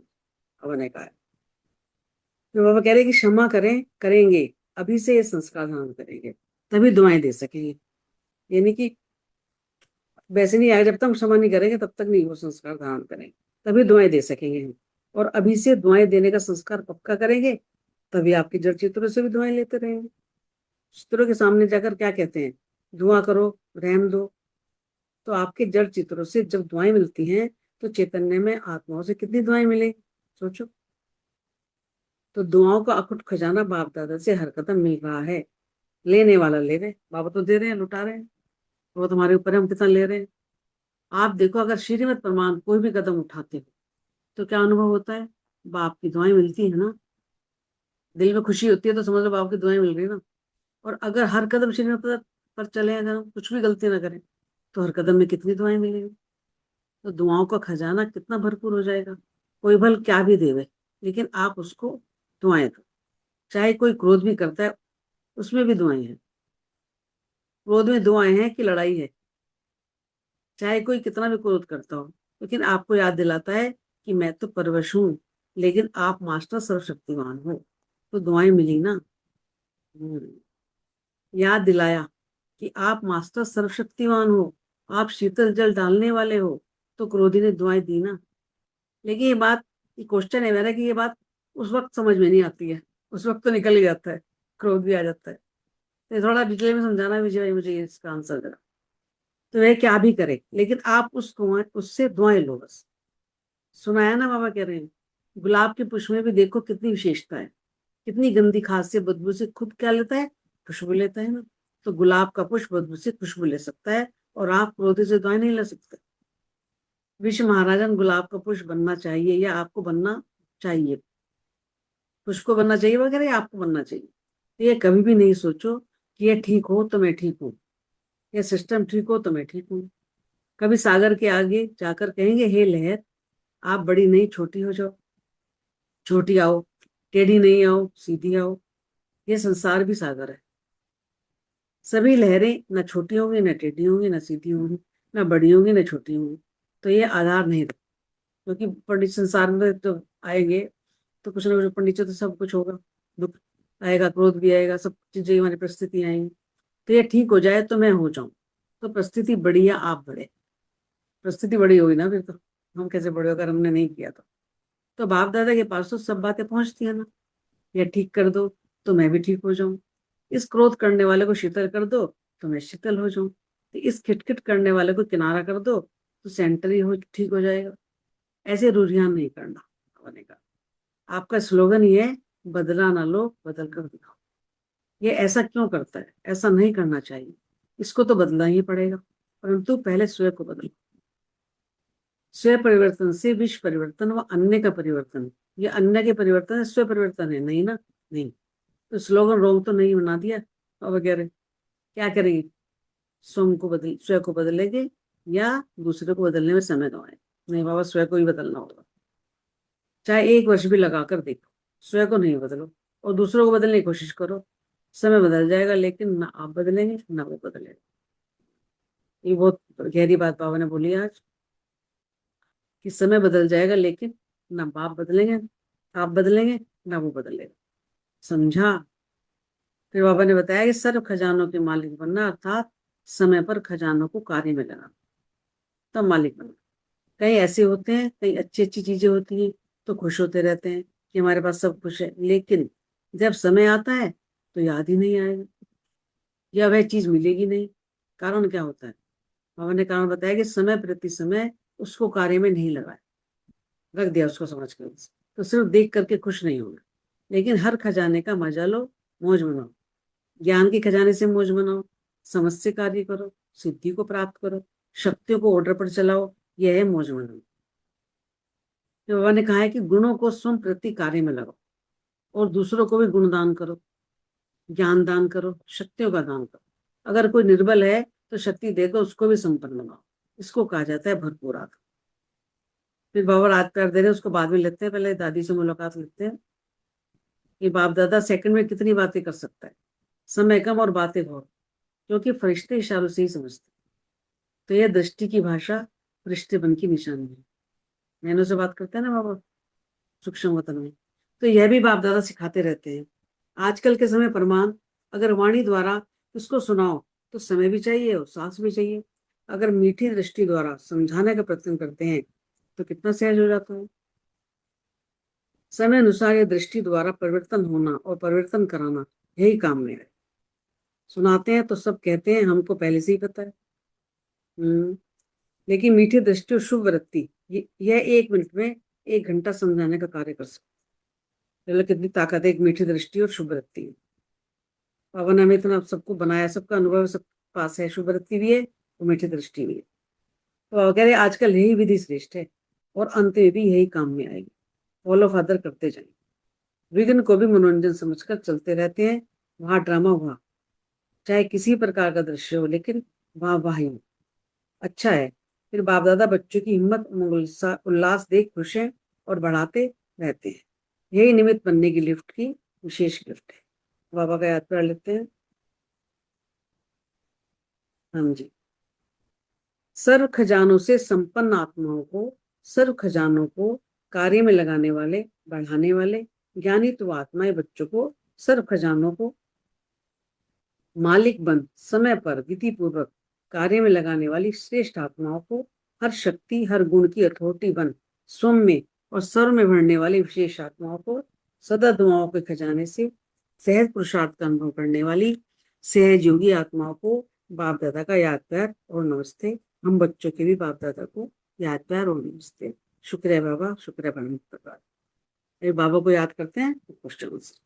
बाबा ने कहा, तो बाबा कह रहे कि क्षमा करेंगे, अभी से ये संस्कार धारण करेंगे तभी दुआएं दे सकेंगे। यानी कि वैसे नहीं आएगा, जब तक हम क्षमा नहीं करेंगे तब तक नहीं वो संस्कार धारण करेंगे, तभी दुआएं दे सकेंगे हम। और अभी से दुआएं देने का संस्कार पक्का करेंगे तभी आपके जड़ चित्रों से भी दुआएं लेते रहेंगे। चित्रों के सामने जाकर क्या कहते हैं, दुआ करो, रहम दो। तो आपके जड़ चित्रों से जब दुआएं मिलती हैं तो चैतन्य में आत्माओं से कितनी दुआएं मिलेंगी, सोचो। तो दुआओं का अखुट खजाना बाप दादा से हर कदम मिल रहा है। लेने वाला ले रहे, बाबा तो दे रहे हैं, लुटा रहे हैं, वो तुम्हारे ऊपर है हम कितना ले रहे हैं। आप देखो, अगर श्रीमत प्रमाण कोई भी कदम उठाते हो तो क्या अनुभव होता है, बाप की दुआएं मिलती है ना, दिल में खुशी होती है तो समझ लो बाप की दुआएं मिल रही ना। और अगर हर कदम श्रीमत पर चले, अगर हम कुछ भी गलती ना करें तो हर कदम में कितनी दुआएं मिलेंगी। तो दुआओं का खजाना कितना भरपूर हो जाएगा। कोई भल क्या भी देवे, लेकिन आप उसको दुआएं दो। चाहे कोई क्रोध भी करता है उसमें भी दुआएं हैं, क्रोध में दुआएं हैं कि लड़ाई है। चाहे कोई कितना भी क्रोध करता हो, लेकिन आपको याद दिलाता है कि मैं तो परवश हूं, लेकिन आप मास्टर सर्वशक्तिमान हो, तो दुआएं मिली ना। याद दिलाया कि आप मास्टर सर्वशक्तिमान हो, आप शीतल जल डालने वाले हो, तो क्रोधी ने दुआएं दी ना। लेकिन ये बात, ये क्वेश्चन है मेरा कि ये बात उस वक्त समझ में नहीं आती है, उस वक्त तो निकल ही जाता है, क्रोध भी आ जाता है। तो थोड़ा डिटेल में समझाना भी मुझे इसका आंसर जरा। तो वह क्या भी करे, लेकिन आप उससे दुआएं लो बस। सुनाया ना, बाबा कह रहे हैं गुलाब के पुष्प में भी देखो कितनी विशेषता है, कितनी गंदी खाद से बदबू से खुद क्या लेता है, खुशबू लेता है ना। तो गुलाब का पुष्प बदबू से खुशबू ले सकता है, और आप क्रोध से दुआएं नहीं ले सकते। विश्व महाराजन गुलाब का पुष्प बनना चाहिए या आपको बनना चाहिए। उसको बनना चाहिए वगैरह, या आपको बनना चाहिए। तो ये कभी भी नहीं सोचो कि ये ठीक हो तो मैं ठीक हूँ, ये सिस्टम ठीक हो तो मैं ठीक हूँ। कभी सागर के आगे जाकर कहेंगे, हे लहर, आप बड़ी नहीं छोटी हो जाओ, छोटी आओ, टेढ़ी नहीं आओ, सीधी आओ। ये संसार भी सागर है। सभी लहरें न छोटी होंगी, न टेढ़ी होंगी, न सीधी होंगी, न बड़ी होंगी, न छोटी होंगी। तो ये आधार नहीं रखता, क्योंकि पंडित संसार में तो आएंगे तो कुछ ना कुछ, पंडित तो सब कुछ होगा, दुख आएगा, क्रोध भी आएगा, सब चीजें हमारी परिस्थिति आएंगी। तो ये ठीक हो जाए तो मैं हो जाऊं, तो परिस्थिति बड़ी या आप बड़े, परिस्थिति बड़ी होगी ना, फिर तो हम कैसे बड़े अगर हमने नहीं किया तो बाप दादा के पास तो सब बातें पहुंचती है ना। या ठीक कर दो तो मैं भी ठीक हो जाऊं, इस क्रोध करने वाले को शीतल कर दो तो मैं शीतल हो जाऊं, तो इस खिटखिट करने वाले को किनारा कर दो तो सेंटर ही हो ठीक हो जाएगा। ऐसे रुझान नहीं करना होने का। आपका स्लोगन ये है, बदला ना लो, बदल कर दिखाओ। ये ऐसा क्यों करता है? ऐसा नहीं करना चाहिए, इसको तो बदलना ही पड़ेगा, परंतु पहले स्वयं को बदलो। स्वयं परिवर्तन से विश्व परिवर्तन व अन्य का परिवर्तन। ये अन्य के परिवर्तन है, स्वयं परिवर्तन है नहीं ना, नहीं। तो स्लोगन रोंग तो नहीं बना दिया और वगैरह। क्या करेंगे? स्वयं को बदलेंगे या दूसरे को बदलने में समय गवाएं? नहीं बाबा, स्वयं को ही बदलना होगा। चाहे 1 वर्ष भी लगा कर देखो, स्वयं को नहीं बदलो और दूसरों को बदलने की कोशिश करो, समय बदल जाएगा, लेकिन ना आप बदलेंगे ना वो बदलेगा। ये बहुत गहरी बात बाबा ने बोली आज, कि समय बदल जाएगा लेकिन ना बाप बदलेंगे, आप बदलेंगे ना वो बदलेगा। समझा? फिर बाबा ने बताया कि सर्व खजानों के मालिक बनना, अर्थात समय पर खजानों को कार्य में लगाना, तब मालिक बनना। कई ऐसे होते हैं, कई अच्छी अच्छी चीजें होती हैं तो खुश होते रहते हैं कि हमारे पास सब कुछ है, लेकिन जब समय आता है तो याद ही नहीं आएगा या वह चीज मिलेगी नहीं। कारण क्या होता है? बाबा ने कारण बताया कि समय प्रति समय उसको कार्य में नहीं लगाया, रख दिया उसको समझ के, तो सिर्फ देख करके खुश नहीं होगा। लेकिन हर खजाने का मजा लो, मौज मनाओ, ज्ञान के खजाने से मौज मनाओ, समझ से कार्य करो, सिद्धि को प्राप्त करो, शक्तियों को ऑर्डर पर चलाओ, यह है मौज मनाओ। तो बाबा ने कहा है कि गुणों को स्वयं प्रति कार्य में लगाओ और दूसरों को भी गुणदान करो, ज्ञान दान करो, शक्तियों का दान करो। अगर कोई निर्बल है तो शक्ति देकर उसको भी संपन्न बनाओ, इसको कहा जाता है भरपूर आत्मा। फिर बाबा रात प्यार दे रहे हैं, उसको बाद में लेते हैं, पहले दादी से मुलाकात लेते हैं कि बाप दादा सेकंड में कितनी बातें कर सकता है, समय कम और बातें बहुत, क्योंकि फरिश्ते इशारों से ही समझते। तो यह दृष्टि की भाषा फरिश्ते बन की निशानी है। नैनो से बात करते हैं ना बाबा सूक्ष्म वतन में, तो यह भी बाप दादा सिखाते रहते हैं। आजकल के समय प्रमाण, अगर वाणी द्वारा उसको सुनाओ तो समय भी चाहिए और सांस भी चाहिए। अगर मीठी दृष्टि द्वारा समझाने का प्रयत्न करते हैं तो कितना सहज हो जाता है। समय अनुसार यह दृष्टि द्वारा परिवर्तन होना और परिवर्तन कराना, यही काम में है। सुनाते हैं तो सब कहते हैं हमको पहले से ही पता है। लेकिन मीठी दृष्टि और शुभ वृत्ति, यह 1 मिनट में 1 घंटा समझाने का कार्य कर सकते। मतलब कितनी ताकत है एक मीठी दृष्टि और शुभ वृत्ति। बाबा ने हमें इतना सबको बनाया, सबका अनुभव सब पास है, शुभ वृत्ति भी है और मीठी दृष्टि भी है। तो बाबा कह रहे आजकल यही विधि श्रेष्ठ है और अंत में भी यही काम में आएगी। फॉलो फादर करते जाएंगे, विघ्न को भी मनोरंजन समझकर चलते रहते हैं। वहां ड्रामा हुआ, चाहे किसी प्रकार का दृश्य हो, लेकिन वहां वाही हो, अच्छा है। फिर बाप दादा बच्चों की हिम्मत उल्लास देख खुश हैं और बढ़ाते रहते हैं। यही निमित्त बनने की लिफ्ट की विशेष गिफ्ट है। बाबा का याद कर लेते हैं। हाँ जी। सर्व खजानों से संपन्न आत्माओं को, सर्व खजानों को कार्य में लगाने वाले, बढ़ाने वाले ज्ञानी तो आत्माएं बच्चों को सर्व खजानों को मालिक बन समय पर विधि पूर्वक कार्य में लगाने वाली श्रेष्ठ आत्माओं को हर शक्ति हर गुण की अथॉरिटी बन स्वयं में और सर्व में भरने वाली विशेष आत्माओं को सदा दुआओं के खजाने से सहज पुरुषार्थ का अनुभव करने वाली सहज योगी आत्माओं को बाप दादा का याद प्यार और नमस्ते। हम बच्चों के भी बाप दादा को याद प्यार और नमस्ते। शुक्रिया बाबा, शुक्रिया परमेश्वर। बाबा को याद करते हैं क्वेश्चन से।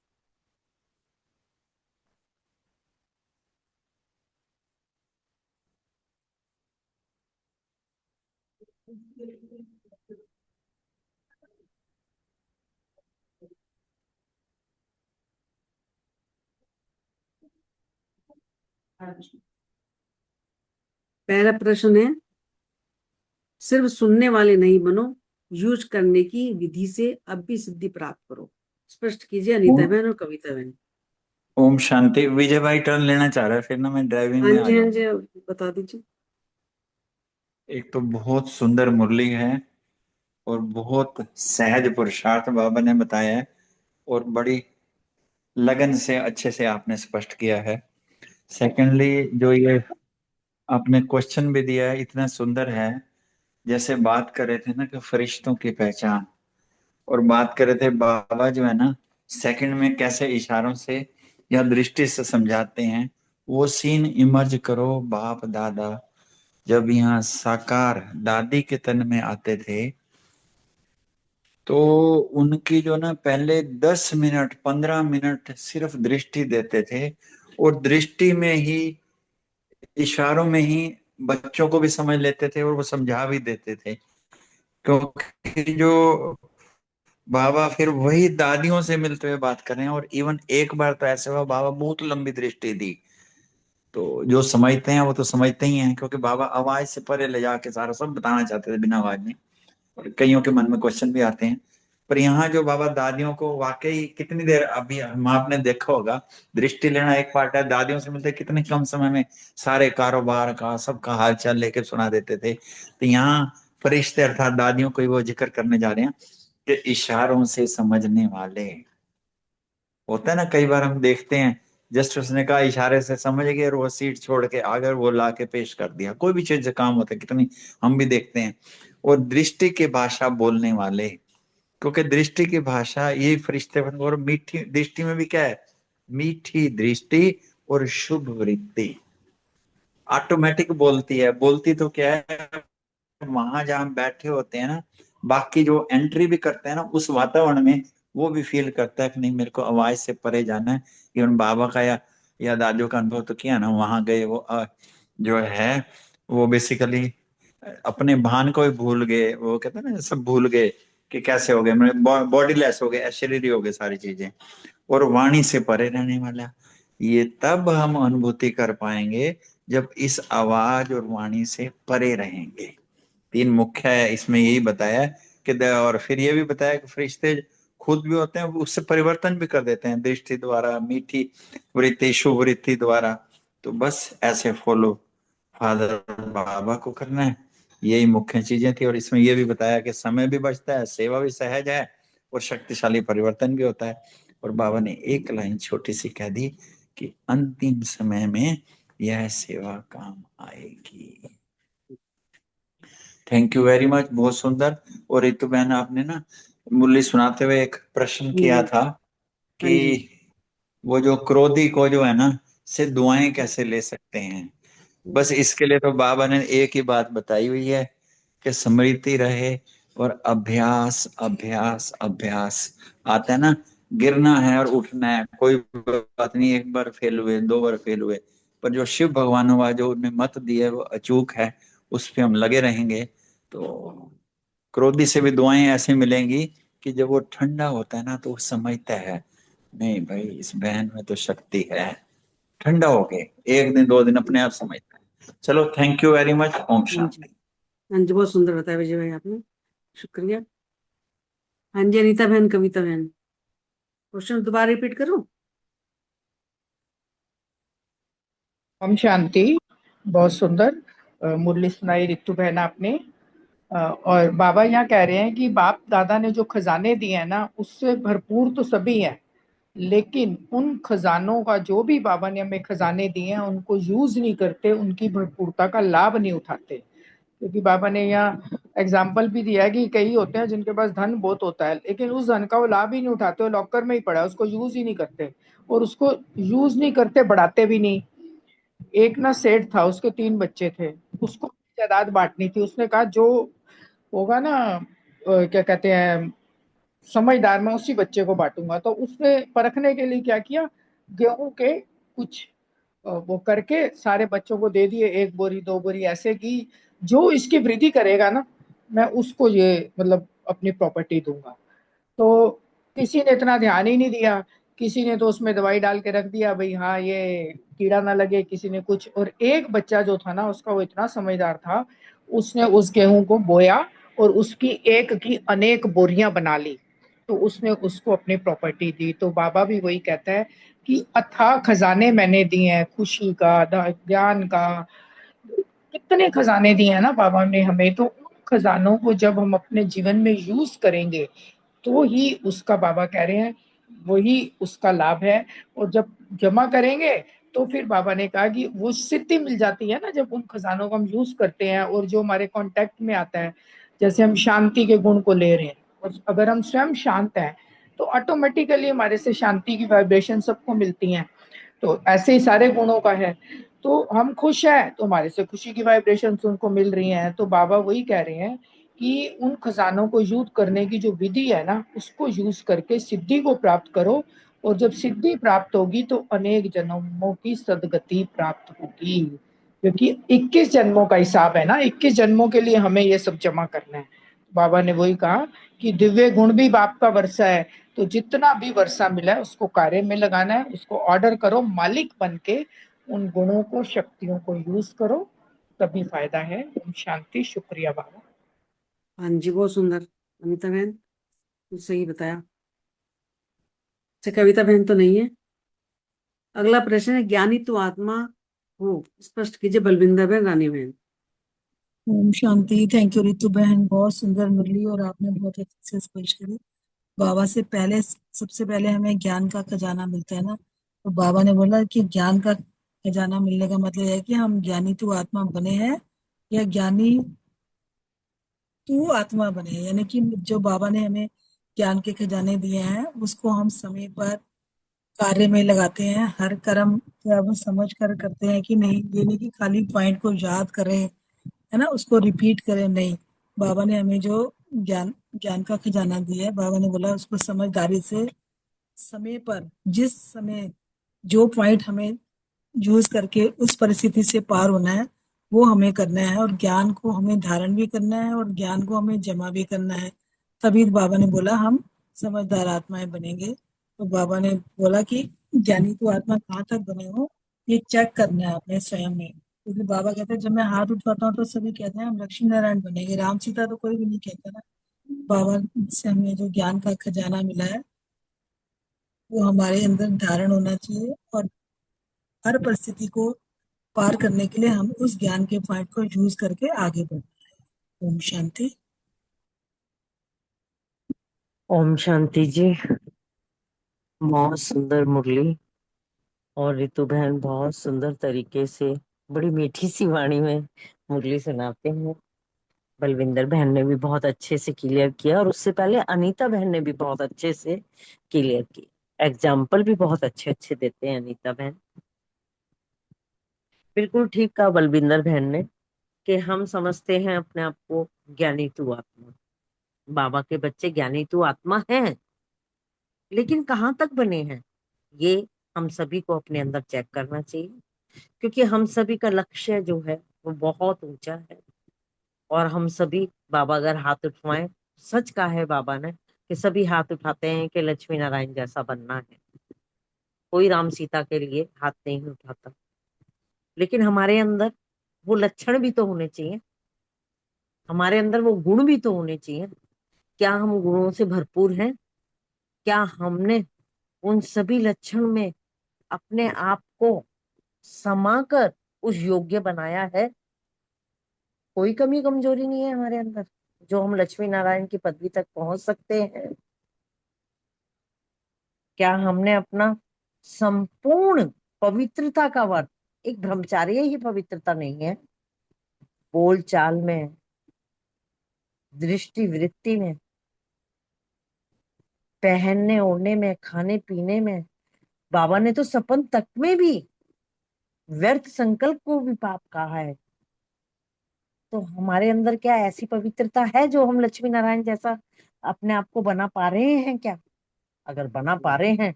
पहला प्रश्न है, सिर्फ सुनने वाले नहीं बनो, यूज करने की विधि से अब भी सिद्धि प्राप्त करो। स्पष्ट कीजिए अनीता बहन और कविता बहन। ओम शांति। विजय भाई टर्न लेना चाह रहा है, फिर ना मैं ड्राइविंग हाँ में आ जी, हाँ जाऊँ। जी, बता दीजिए। एक तो बहुत सुंदर मुरली है और बहुत सहज पुरुषार्थ बाबा ने बताया है और बड़ी लगन से अच्छे से आपने स्पष्ट किया है। सेकेंडली, जो ये आपने क्वेश्चन भी दिया है इतना सुंदर है, जैसे बात कर रहे थे ना कि फरिश्तों की पहचान, और बात कर रहे थे बाबा जो है ना सेकंड में कैसे इशारों से या दृष्टि से समझाते हैं। वो सीन इमर्ज करो, बाप दादा जब यहाँ साकार दादी के तन में आते थे तो उनकी जो ना पहले 10 मिनट 15 मिनट सिर्फ दृष्टि देते थे, और दृष्टि में ही इशारों में ही बच्चों को भी समझ लेते थे और वो समझा भी देते थे। क्योंकि जो बाबा फिर वही दादियों से मिलते हुए बात कर रहे हैं, और इवन एक बार तो ऐसे हुआ बाबा बहुत लंबी दृष्टि दी, तो जो समझते हैं वो तो समझते ही हैं, क्योंकि बाबा आवाज से परे ले जाके सारा सब बताना चाहते थे बिना आवाज में, और कईयों के मन में क्वेश्चन भी आते हैं। पर यहाँ जो बाबा दादियों को वाकई कितनी देर, अभी हम आपने देखा होगा दृष्टि लेना एक पार्ट है, दादियों से मिलते कितने कम समय में सारे कारोबार का सबका हालचाल लेके सुना देते थे। तो यहाँ फरिश्ते अर्थात दादियों को ही वो जिक्र करने जा रहे हैं कि इशारों से समझने वाले होता है ना। कई बार हम देखते हैं जस्ट उसने कहा इशारे से समझ गए और वो सीट छोड़ के आगे वो ला के पेश कर दिया। कोई भी चीज से काम होता है, कितनी हम भी देखते हैं। और दृष्टि की भाषा बोलने वाले, क्योंकि दृष्टि की भाषा यही फरिश्ते और मीठी दृष्टि में भी क्या है, मीठी दृष्टि और शुभ वृत्ति ऑटोमेटिक बोलती है। बोलती तो क्या है, वहां जहां हम बैठे होते हैं ना, बाकी जो एंट्री भी करते हैं ना उस वातावरण में वो भी फील करता है कि नहीं मेरे को आवाज से परे जाना है। इवन बाबा का या दादियों का अनुभव तो किया ना, वहां गए वो जो है वो बेसिकली अपने भान को ही भूल गए। वो कहते हैं ना सब भूल गए कि कैसे हो गए, बॉडी लेस हो गए, अशरीरी हो गए सारी चीजें, और वाणी से परे रहने वाला। ये तब हम अनुभूति कर पाएंगे जब इस आवाज और वाणी से परे रहेंगे। तीन मुख्य है इसमें, यही बताया है कि और फिर ये भी बताया कि फरिश्ते खुद भी होते हैं, उससे परिवर्तन भी कर देते हैं दृष्टि द्वारा, मीठी वृत्ति, शुभ वृत्ति द्वारा। तो बस ऐसे फॉलो फादर बाबा को करना है, यही मुख्य चीजें थी। और इसमें ये भी बताया कि समय भी बचता है, सेवा भी सहज है, और शक्तिशाली परिवर्तन भी होता है। और बाबा ने एक लाइन छोटी सी कह दी कि अंतिम समय में यह सेवा काम आएगी। थैंक यू वेरी मच, बहुत सुंदर। और रितु बहन आपने ना मुरली सुनाते हुए एक प्रश्न किया था हाँ जी, कि वो जो क्रोधी को जो है ना से दुआएं कैसे ले सकते हैं। बस इसके लिए तो बाबा ने एक ही बात बताई हुई है कि स्मृति रहे और अभ्यास अभ्यास अभ्यास। आता है ना, गिरना है और उठना है, कोई बात नहीं, एक बार फेल हुए, दो बार फेल हुए, पर जो शिव भगवानों का जो उन्हें मत दी है वो अचूक है, उस पे हम लगे रहेंगे। तो क्रोधी से भी दुआएं ऐसे मिलेंगी कि जब वो ठंडा होता है ना तो वो समझता है नहीं भाई इस बहन में तो शक्ति है, ठंडा हो गए, एक दिन दो दिन अपने आप समझता है। चलो थैंक यू वेरी मच, ओम हाँ जी, शांति। हाँ जी, बहुत सुंदर बताया विजय भाई आपने, शुक्रिया। हाँ जी, अनीता बहन, कविता बहन, क्वेश्चन दोबारा रिपीट करूं? हम शांति। बहुत सुंदर मुरली सुनाई रितु बहन आपने। और बाबा यहाँ कह रहे हैं कि बाप दादा ने जो खजाने दिए हैं ना उससे भरपूर तो सभी हैं, लेकिन उन खजानों का जो भी बाबा ने हमें खजाने दिए हैं उनको यूज नहीं करते, उनकी भरपूरता का लाभ नहीं उठाते। क्योंकि बाबा ने यहाँ एग्जाम्पल भी दिया है कि कई होते हैं जिनके पास धन बहुत होता है लेकिन उस धन का वो लाभ ही नहीं उठाते, वो लॉकर में ही पड़ा है, उसको यूज ही नहीं करते, और उसको यूज नहीं करते, बढ़ाते भी नहीं। एक ना सेठ था, उसके 3 बच्चे थे, उसको जायदाद बांटनी थी। उसने कहा जो होगा ना क्या कहते हैं समझदार, मैं उसी बच्चे को बांटूंगा। तो उसने परखने के लिए क्या किया, गेहूं के कुछ वो करके सारे बच्चों को दे दिए, 1 बोरी 2 बोरी ऐसे की, जो इसकी वृद्धि करेगा ना मैं उसको ये मतलब अपनी प्रॉपर्टी दूंगा। तो किसी ने इतना ध्यान ही नहीं दिया किसी ने तो उसमें दवाई डाल के रख दिया भाई, हाँ ये कीड़ा ना लगे, किसी ने कुछ। और एक बच्चा जो था ना उसका, वो इतना समझदार था, उसने उस गेहूं को बोया और उसकी एक की अनेक बोरियां बना ली, तो उसने उसको अपनी प्रॉपर्टी दी। तो बाबा भी वही कहता है कि अथाह खजाने मैंने दिए हैं, खुशी का, ज्ञान का, कितने खजाने दिए हैं ना बाबा ने हमें। तो उन खजानों को जब हम अपने जीवन में यूज करेंगे तो ही उसका, बाबा कह रहे हैं, वही उसका लाभ है। और जब जमा करेंगे तो फिर बाबा ने कहा कि वो सिद्धि मिल जाती है ना, जब उन खजानों को हम यूज करते हैं और जो हमारे कांटेक्ट में आता है। जैसे हम शांति के गुण को ले रहे हैं, और अगर हम स्वयं शांत हैं तो ऑटोमेटिकली हमारे से शांति की वाइब्रेशन सबको मिलती हैं। तो ऐसे ही सारे गुणों का है। तो हम खुश हैं तो हमारे से खुशी की वाइब्रेशंस उनको मिल रही हैं। तो बाबा वही कह रहे हैं कि उन खजानों को यूज करने की जो विधि है ना, उसको यूज करके सिद्धि को प्राप्त करो। और जब सिद्धि प्राप्त होगी तो अनेक जन्मों की सदगति प्राप्त होगी, क्योंकि 21 जन्मों का हिसाब है ना, 21 जन्मों के लिए हमें ये सब जमा करना है। बाबा ने वही कहा कि दिव्य गुण भी बाप का वर्षा है, तो जितना भी वर्षा मिला है उसको कार्य में लगाना है, उसको ऑर्डर करो, मालिक बन के उन गुणों को, शक्तियों को यूज करो, तभी फायदा है। ओम शांति। शुक्रिया बाबा। हाँ जी, बहुत सुंदर अनीता बहन, कुछ सही बताया। अच्छा, कविता बहन तो नहीं है। अगला प्रश्न है, ज्ञानी तो आत्मा हो, स्पष्ट कीजिए बलविंदर बहन, रानी बहन। ओम शांति। थैंक यू रितु बहन, बहुत सुंदर मुरली और आपने बहुत अच्छे से स्पष्ट करी। बाबा से पहले, सबसे पहले हमें ज्ञान का खजाना मिलता है ना, तो बाबा ने बोला कि ज्ञान का खजाना मिलने का मतलब है कि हम ज्ञानी तू आत्मा बने हैं या ज्ञानी तू आत्मा बने हैं। यानी कि जो बाबा ने हमें ज्ञान के खजाने दिए हैं उसको हम समय पर कार्य में लगाते हैं। हर कर्म को हम समझ कर करते हैं कि नहीं, ये नहीं कि खाली पॉइंट को याद करें, है ना, उसको रिपीट करें, नहीं। बाबा ने हमें जो ज्ञान ज्ञान का खजाना दिया है, बाबा ने बोला उसको समझदारी से समय पर, जिस समय जो पॉइंट हमें यूज करके उस परिस्थिति से पार होना है वो हमें करना है, और ज्ञान को हमें धारण भी करना है और ज्ञान को हमें जमा भी करना है। तभी बाबा ने बोला हम समझदार आत्माएं बनेंगे। तो बाबा ने बोला कि ज्ञानी तो आत्मा कहाँ तक बने हो, ये चेक करना है अपने स्वयं में। क्योंकि बाबा कहते हैं जब मैं हाथ उठाता हूँ तो सभी कहते हैं हम लक्ष्मी नारायण बनेंगे, राम सीता तो कोई भी नहीं कहता ना। बाबा से हमें जो ज्ञान का खजाना मिला है वो हमारे अंदर धारण होना चाहिए, और हर परिस्थिति को पार करने के लिए हम उस ज्ञान के पॉइंट को यूज करके आगे बढ़ते हैं। ओम शांति। ओम शांति जी, बहुत सुंदर मुरली, और रितु बहन बहुत सुंदर तरीके से बड़ी मीठी सी वाणी में मुरली सुनाते हैं। बलविंदर बहन ने भी बहुत अच्छे से क्लियर किया, और उससे पहले अनीता बहन ने भी बहुत अच्छे से क्लियर किया। एग्जाम्पल भी बहुत अच्छे अच्छे देते हैं अनीता बहन। बिल्कुल ठीक कहा बलविंदर बहन ने कि हम समझते हैं अपने आप को ज्ञानी तू आत्मा, बाबा के बच्चे ज्ञानी तू आत्मा हैं, लेकिन कहाँ तक बने हैं ये हम सभी को अपने अंदर चेक करना चाहिए। क्योंकि हम सभी का लक्ष्य जो है वो बहुत ऊंचा है, और हम सभी, बाबा अगर हाथ उठवाएं, सच कहा है बाबा ने कि सभी हाथ उठाते हैं कि लक्ष्मी नारायण जैसा बनना है, कोई राम सीता के लिए हाथ नहीं उठाता। लेकिन हमारे अंदर वो लक्षण भी तो होने चाहिए, हमारे अंदर वो गुण भी तो होने चाहिए। क्या हम गुणों से भरपूर हैं? क्या हमने उन सभी लक्षण में अपने आप को समाकर उस योग्य बनाया है? कोई कमी कमजोरी नहीं है हमारे अंदर जो हम लक्ष्मी नारायण की पदवी तक पहुंच सकते हैं। क्या हमने अपना संपूर्ण पवित्रता का वर्त, एक ब्रह्मचार्य ही पवित्रता नहीं है, बोल चाल में, दृष्टि वृत्ति में, पहनने ओढ़ने में, खाने पीने में, बाबा ने तो सपन तक में भी व्यर्थ संकल्प को भी पाप कहा है। तो हमारे अंदर क्या ऐसी पवित्रता है जो हम लक्ष्मी नारायण जैसा अपने आप को बना पा रहे हैं क्या? अगर बना पा रहे हैं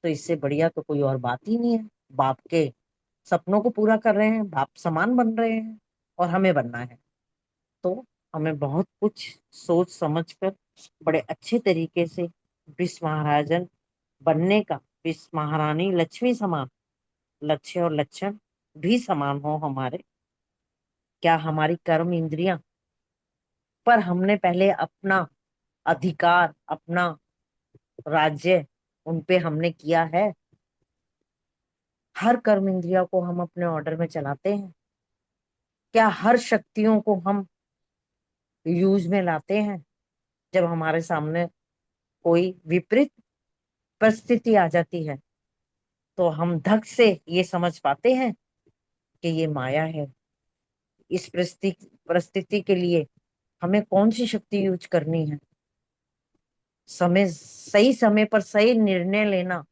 तो इससे बढ़िया तो कोई और बात ही नहीं है। बाप के सपनों को पूरा कर रहे हैं, बाप समान बन रहे हैं, और हमें बनना है। तो हमें बहुत कुछ सोच समझ कर बड़े अच्छे तरीके से विश्व महाराजन बनने का इस महारानी लक्ष्मी समान लक्ष्य और लक्षण भी समान हो हमारे। क्या हमारी कर्म इंद्रियां पर हमने पहले अपना अधिकार, अपना राज्य उन पे हमने किया है? हर कर्म इंद्रिया को हम अपने ऑर्डर में चलाते हैं? क्या हर शक्तियों को हम यूज में लाते हैं? जब हमारे सामने कोई विपरीत परिस्थिति आ जाती है तो हम धक से ये समझ पाते हैं कि ये माया है। इस परिस्थिति के लिए हमें कौन सी शक्ति यूज करनी है? सही समय पर सही निर्णय लेना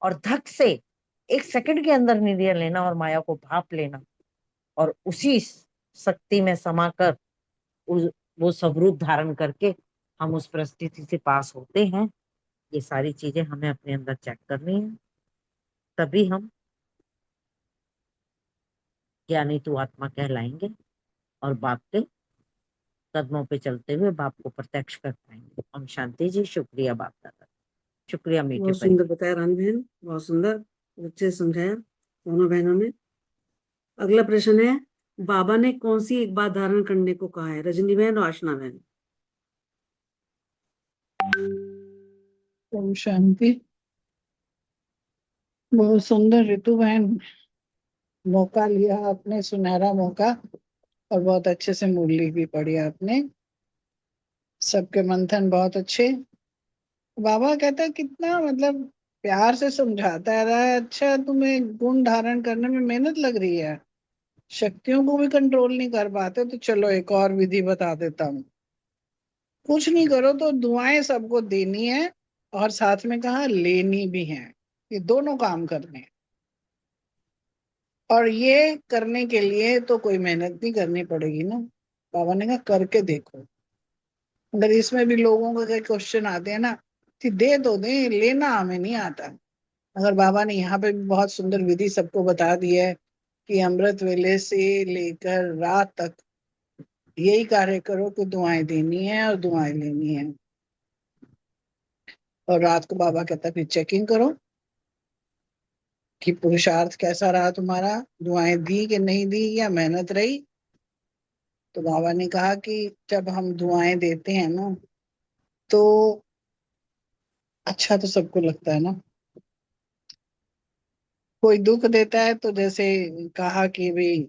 और धक से 1 सेकंड के अंदर निर्णय लेना और माया को भाप लेना और उसी शक्ति में समाकर वो स्वरूप धारण करके हम उस परिस्थिति से पास होते हैं। ये सारी चीजें हमें अपने अंदर चेक करनी है, तभी हम ज्ञानी तू आत्मा कहलाएंगे और बाप के कदमों पे चलते हुए बाप को प्रत्यक्ष कर पाएंगे। ओम शांति जी। शुक्रिया बाप दादा, शुक्रिया मीठे बहुत भाई। सुंदर बताया रानी बहन, बहुत सुंदर, अच्छे से समझाया दोनों बहनों ने। अगला प्रश्न है, बाबा ने कौन सी एक बात धारण करने को कहा है? रजनी बहन और आशना बहन। ओम शांति। बहुत सुंदर ऋतु बहन, मौका लिया आपने, सुनहरा मौका, और बहुत अच्छे से मुरली भी पढ़ी आपने। सबके मंथन बहुत अच्छे। बाबा कहता है कितना मतलब प्यार से समझाता है रहा है, अच्छा तुम्हें गुण धारण करने में मेहनत लग रही है, शक्तियों को भी कंट्रोल नहीं कर पाते, तो चलो एक और विधि बता देता हूँ। कुछ नहीं करो तो दुआएं सबको देनी है और साथ में कहा लेनी भी है, ये दोनों काम करने हैं। और ये करने के लिए तो कोई मेहनत नहीं करनी पड़ेगी ना, बाबा ने कहा करके देखो। अगर इसमें भी लोगों का कई क्वेश्चन आते हैं ना कि दे तो दे, लेना हमें नहीं आता। अगर बाबा ने यहाँ पे भी बहुत सुंदर विधि सबको बता दी है कि अमृत वेले से लेकर रात तक यही कार्य करो कि दुआएं देनी है और दुआएं लेनी है। और रात को बाबा कहता है फिर चेकिंग करो कि पुरुषार्थ कैसा रहा तुम्हारा, दुआएं दी कि नहीं दी या मेहनत रही। तो बाबा ने कहा कि जब हम दुआएं देते हैं ना तो अच्छा तो सबको लगता है ना, कोई दुख देता है तो जैसे कहा कि भाई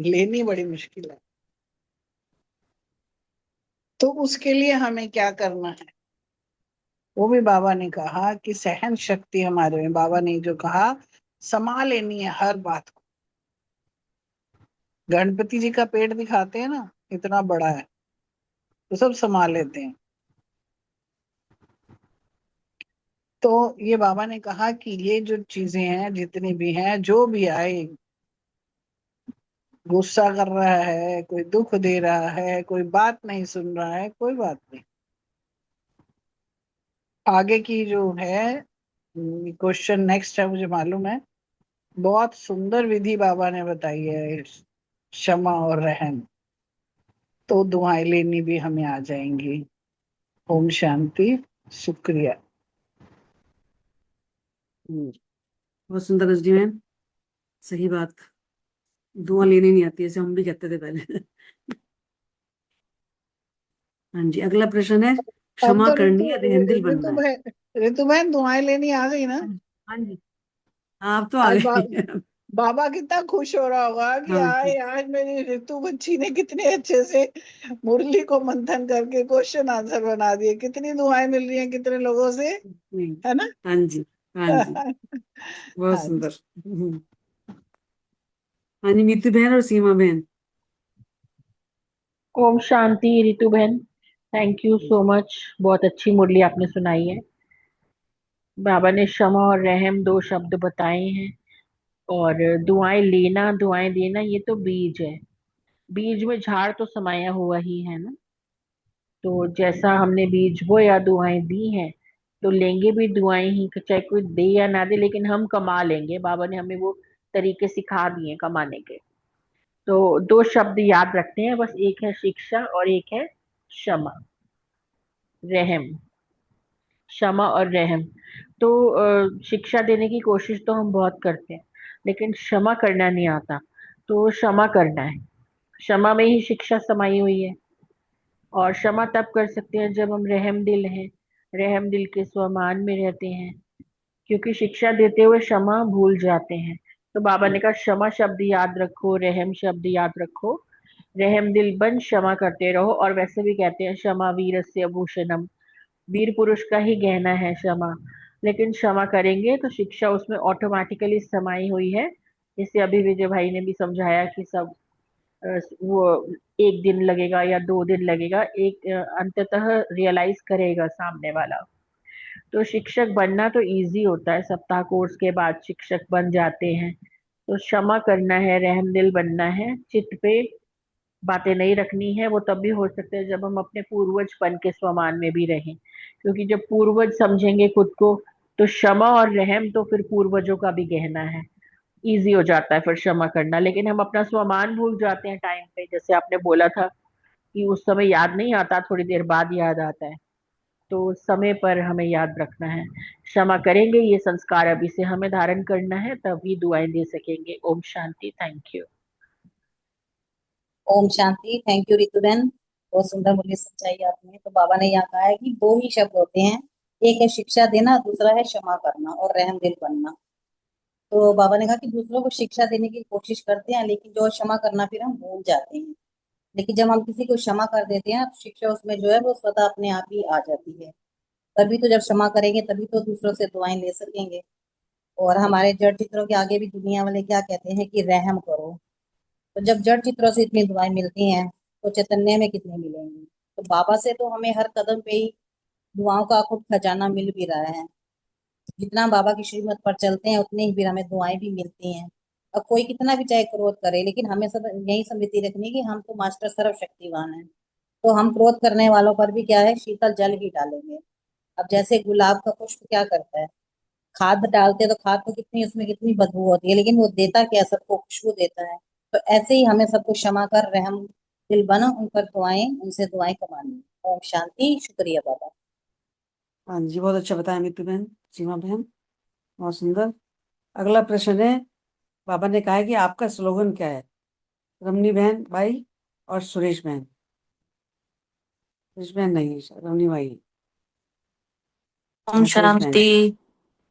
लेनी बड़ी मुश्किल है, तो उसके लिए हमें क्या करना है वो भी बाबा ने कहा कि सहन शक्ति हमारे में, बाबा ने जो कहा संभाल लेनी है हर बात को। गणपति जी का पेट दिखाते हैं ना, इतना बड़ा है तो सब संभाल लेते हैं। तो ये बाबा ने कहा कि ये जो चीजें हैं जितनी भी हैं, जो भी आए, गुस्सा कर रहा है, कोई दुख दे रहा है, कोई बात नहीं सुन रहा है, कोई बात नहीं। आगे की जो है क्वेश्चन नेक्स्ट है, मुझे मालूम है, बहुत सुंदर विधि बाबा ने बताई है, क्षमा और रहम। तो दुआएं लेनी भी हमें आ जाएंगी। ओम शांति। शुक्रिया। बहुत सुंदर रजनी बहन, सही बात, दुआ लेनी नहीं आती, ऐसे हम भी कहते थे पहले। हाँ जी, अगला प्रश्न है, अब क्षमा तो करनी है, रहमदिल बनना है? ऋतु बहन दुआएं लेनी आ गई ना। हाँ जी, आप तो आ आज गए। बाबा कितना खुश हो रहा होगा कि हाँ आज मेरी ऋतु बच्ची ने कितने अच्छे से मुरली को मंथन करके क्वेश्चन आंसर बना दिए, कितनी दुआएं मिल रही हैं कितने लोगों से, है ना। हाँ जी, हाँ जी, बहुत हाँ सुंदर। हाँ जी, नीतू बहन और सीमा बहन। ओम शांति रितु बहन, थैंक यू सो मच, बहुत अच्छी मुरली आपने सुनाई है। बाबा ने क्षमा और रहम दो शब्द बताए हैं, और दुआएं लेना दुआएं देना ये तो बीज है, बीज में झाड़ तो समाया हुआ ही है ना। तो जैसा हमने बीज बोया दुआएं दी हैं, तो लेंगे भी दुआएं ही, चाहे कोई दे या ना दे, लेकिन हम कमा लेंगे। बाबा ने हमें वो तरीके सिखा दिए कमाने के। तो दो शब्द याद रखते हैं बस, एक है शिक्षा और एक है क्षमा, रहम। क्षमा और रहम। तो शिक्षा देने की कोशिश तो हम बहुत करते हैं, लेकिन क्षमा करना नहीं आता। तो क्षमा करना है, क्षमा में ही शिक्षा समाई हुई है। और क्षमा तब कर सकते हैं जब हम रहम दिल हैं, रहम दिल के स्वमान में रहते हैं, क्योंकि शिक्षा देते हुए क्षमा भूल जाते हैं। तो बाबा ने कहा क्षमा शब्द याद रखो, रहम शब्द याद रखो, रहम दिल बन क्षमा करते रहो। और वैसे भी कहते हैं क्षमा वीरस्य भूषणम, वीर पुरुष का ही गहना है क्षमा। लेकिन क्षमा करेंगे तो शिक्षा उसमें ऑटोमेटिकली समाई हुई है। जैसे अभी विजय भाई ने भी समझाया कि सब वो एक दिन लगेगा या 2 दिन लगेगा, एक अंततः रियलाइज करेगा सामने वाला। तो शिक्षक बनना तो इजी होता है, सप्ताह कोर्स के बाद शिक्षक बन जाते हैं। तो क्षमा करना है, रहमदिल बनना है, चित्त पे बातें नहीं रखनी है। वो तब भी हो सकता है जब हम अपने पूर्वजपन के स्वमान में भी रहें, क्योंकि जब पूर्वज समझेंगे खुद को, तो क्षमा और रहम तो फिर पूर्वजों का भी गहना है, इजी हो जाता है फिर क्षमा करना। लेकिन हम अपना स्वमान भूल जाते हैं टाइम पे, जैसे आपने बोला था कि उस समय याद नहीं आता, थोड़ी देर बाद याद आता है। तो समय पर हमें याद रखना है, क्षमा करेंगे, ये संस्कार अभी से हमें धारण करना है, तभी दुआएं दे सकेंगे। ओम शांति। Thank you. ओम शांति। थैंक यू रितु बहन, बहुत सुंदर मूल्य समझाई आपने। तो बाबा ने यहाँ कहा है कि दो ही शब्द होते हैं, एक है शिक्षा देना, दूसरा है क्षमा करना और रहम दिल बनना। तो बाबा ने कहा कि दूसरों को शिक्षा देने की कोशिश करते हैं, लेकिन जो क्षमा करना फिर हम भूल जाते हैं। लेकिन जब हम किसी को क्षमा कर देते हैं तो शिक्षा उसमें जो है वो स्वतः अपने आप ही आ जाती है। तभी तो जब क्षमा करेंगे तभी तो दूसरों से दुआएं ले सकेंगे। और हमारे जड़ चित्रों के आगे भी दुनिया वाले क्या कहते हैं कि रहम करो। तो जब जड़ चित्रों से इतनी दुआएं मिलती हैं तो चैतन्य में कितनी मिलेंगी। तो बाबा से तो हमें हर कदम पे ही दुआओं का अखुट खजाना मिल भी रहा है। जितना बाबा की श्रीमत पर चलते हैं उतनी ही फिर हमें दुआएं भी मिलती हैं। अब कोई कितना भी चाहे क्रोध करे, लेकिन हमें सब यही स्मृति रखनी कि हम तो मास्टर सर्वशक्तिवान हैं। तो हम क्रोध करने वालों पर भी क्या है, शीतल जल ही डालेंगे। अब जैसे गुलाब का पुष्प क्या करता है, खाद डालते हैं तो खाद तो कितनी उसमें कितनी बदबू होती है, लेकिन वो देता क्या है, सबको खुशबू देता है। तो ऐसे ही हमें सबको क्षमा कर रहम दिल बनो, उन पर दुआएं, उनसे दुआएं कमानी। ओम शांति। शुक्रिया बाबा। हाँ जी, बहुत अच्छा बताया मित्तू बहन, सीमा बहन, बहुत सुंदर। अगला प्रश्न है, बाबा ने कहा है कि आपका स्लोगन क्या है? रमनी बहन भाई और सुरेश बहन। सुरेश बहन नहीं, रमनी भाई। ओम हाँ, सुरेश बहन। शांति।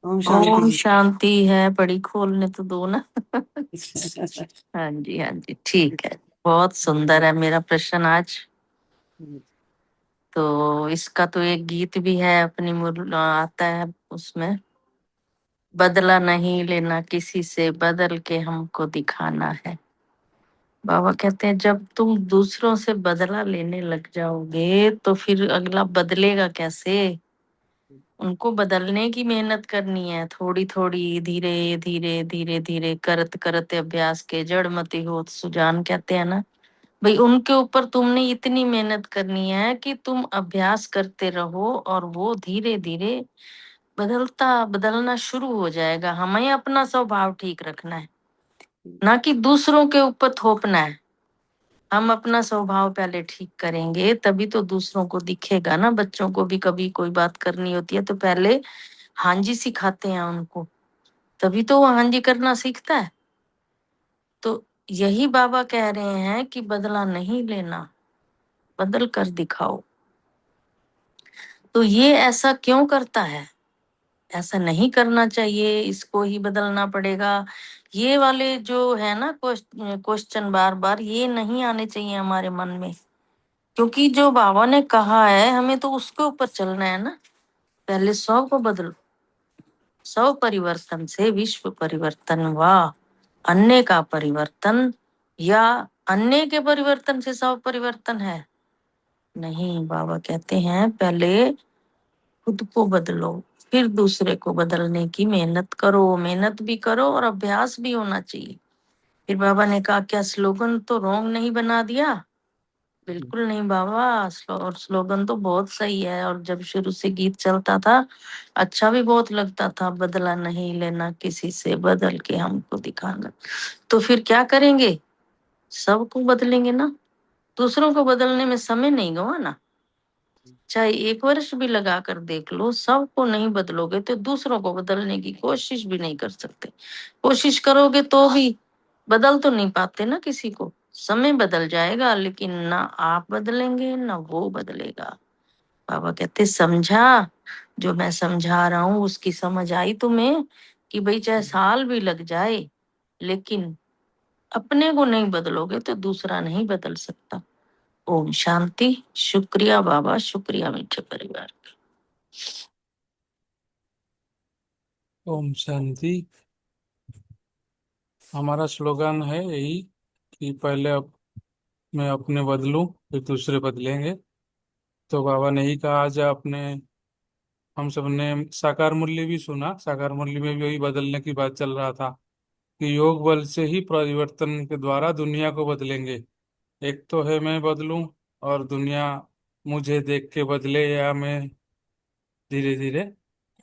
ओम ओम शांति। शांति है, पड़ी खोलने तो दो ना। हाँ जी, हाँ जी, ठीक है। बहुत सुंदर है मेरा प्रश्न आज। तो इसका तो एक गीत भी है, अपनी आता है उसमें, बदला नहीं लेना किसी से, बदल के हमको दिखाना है। बाबा कहते हैं जब तुम दूसरों से बदला लेने लग जाओगे तो फिर अगला बदलेगा कैसे? उनको बदलने की मेहनत करनी है, थोड़ी थोड़ी, धीरे धीरे धीरे धीरे, करत करत अभ्यास के जड़ मति होत सुजान, कहते हैं ना भाई। उनके ऊपर तुमने इतनी मेहनत करनी है कि तुम अभ्यास करते रहो और वो धीरे धीरे बदलना शुरू हो जाएगा। हमें अपना स्वभाव ठीक रखना है, ना कि दूसरों के ऊपर थोपना है। हम अपना स्वभाव पहले ठीक करेंगे तभी तो दूसरों को दिखेगा ना। बच्चों को भी कभी कोई बात करनी होती है तो पहले हाँ जी सिखाते हैं उनको, तभी तो वो हाँ जी करना सीखता है। तो यही बाबा कह रहे हैं कि बदला नहीं लेना, बदल कर दिखाओ। तो ये ऐसा क्यों करता है? ऐसा नहीं करना चाहिए, इसको ही बदलना पड़ेगा। ये वाले जो है ना क्वेश्चन बार बार, ये नहीं आने चाहिए हमारे मन में, क्योंकि जो बाबा ने कहा है हमें तो उसके ऊपर चलना है ना। पहले 100 को बदलो, 100 परिवर्तन से विश्व परिवर्तन हुआ। अन्य का परिवर्तन या अन्य के परिवर्तन से 100 परिवर्तन है? नहीं, बाबा कहते हैं पहले खुद को बदलो, फिर दूसरे को बदलने की मेहनत करो। मेहनत भी करो और अभ्यास भी होना चाहिए। फिर बाबा ने कहा क्या स्लोगन तो रॉन्ग नहीं बना दिया? बिल्कुल नहीं बाबा, और स्लोगन तो बहुत सही है। और जब शुरू से गीत चलता था अच्छा भी बहुत लगता था, बदला नहीं लेना किसी से, बदल के हमको दिखाना। तो फिर क्या करेंगे? सबको बदलेंगे ना, दूसरों को बदलने में समय नहीं गवाना। चाहे 1 वर्ष भी लगा कर देख लो, सबको नहीं बदलोगे तो दूसरों को बदलने की कोशिश भी नहीं कर सकते। कोशिश करोगे तो भी बदल तो नहीं पाते ना किसी को। समय बदल जाएगा लेकिन ना आप बदलेंगे ना वो बदलेगा। बाबा कहते समझा, जो मैं समझा रहा हूँ उसकी समझ आई तुम्हें कि भाई चाहे साल भी लग जाए लेकिन अपने को नहीं बदलोगे तो दूसरा नहीं बदल सकता। ओम शांति। शुक्रिया बाबा, शुक्रिया मीठे परिवार। ओम शांति। हमारा स्लोगन है यही कि पहले मैं अपने बदलूं फिर दूसरे बदलेंगे। तो बाबा ने ही कहा, आज आपने हम सब ने साकार मूल्य भी सुना। साकार मूल्य में भी वही बदलने की बात चल रहा था कि योग बल से ही परिवर्तन के द्वारा दुनिया को बदलेंगे। एक तो है मैं बदलूं और दुनिया मुझे देख के बदले, या मैं धीरे धीरे,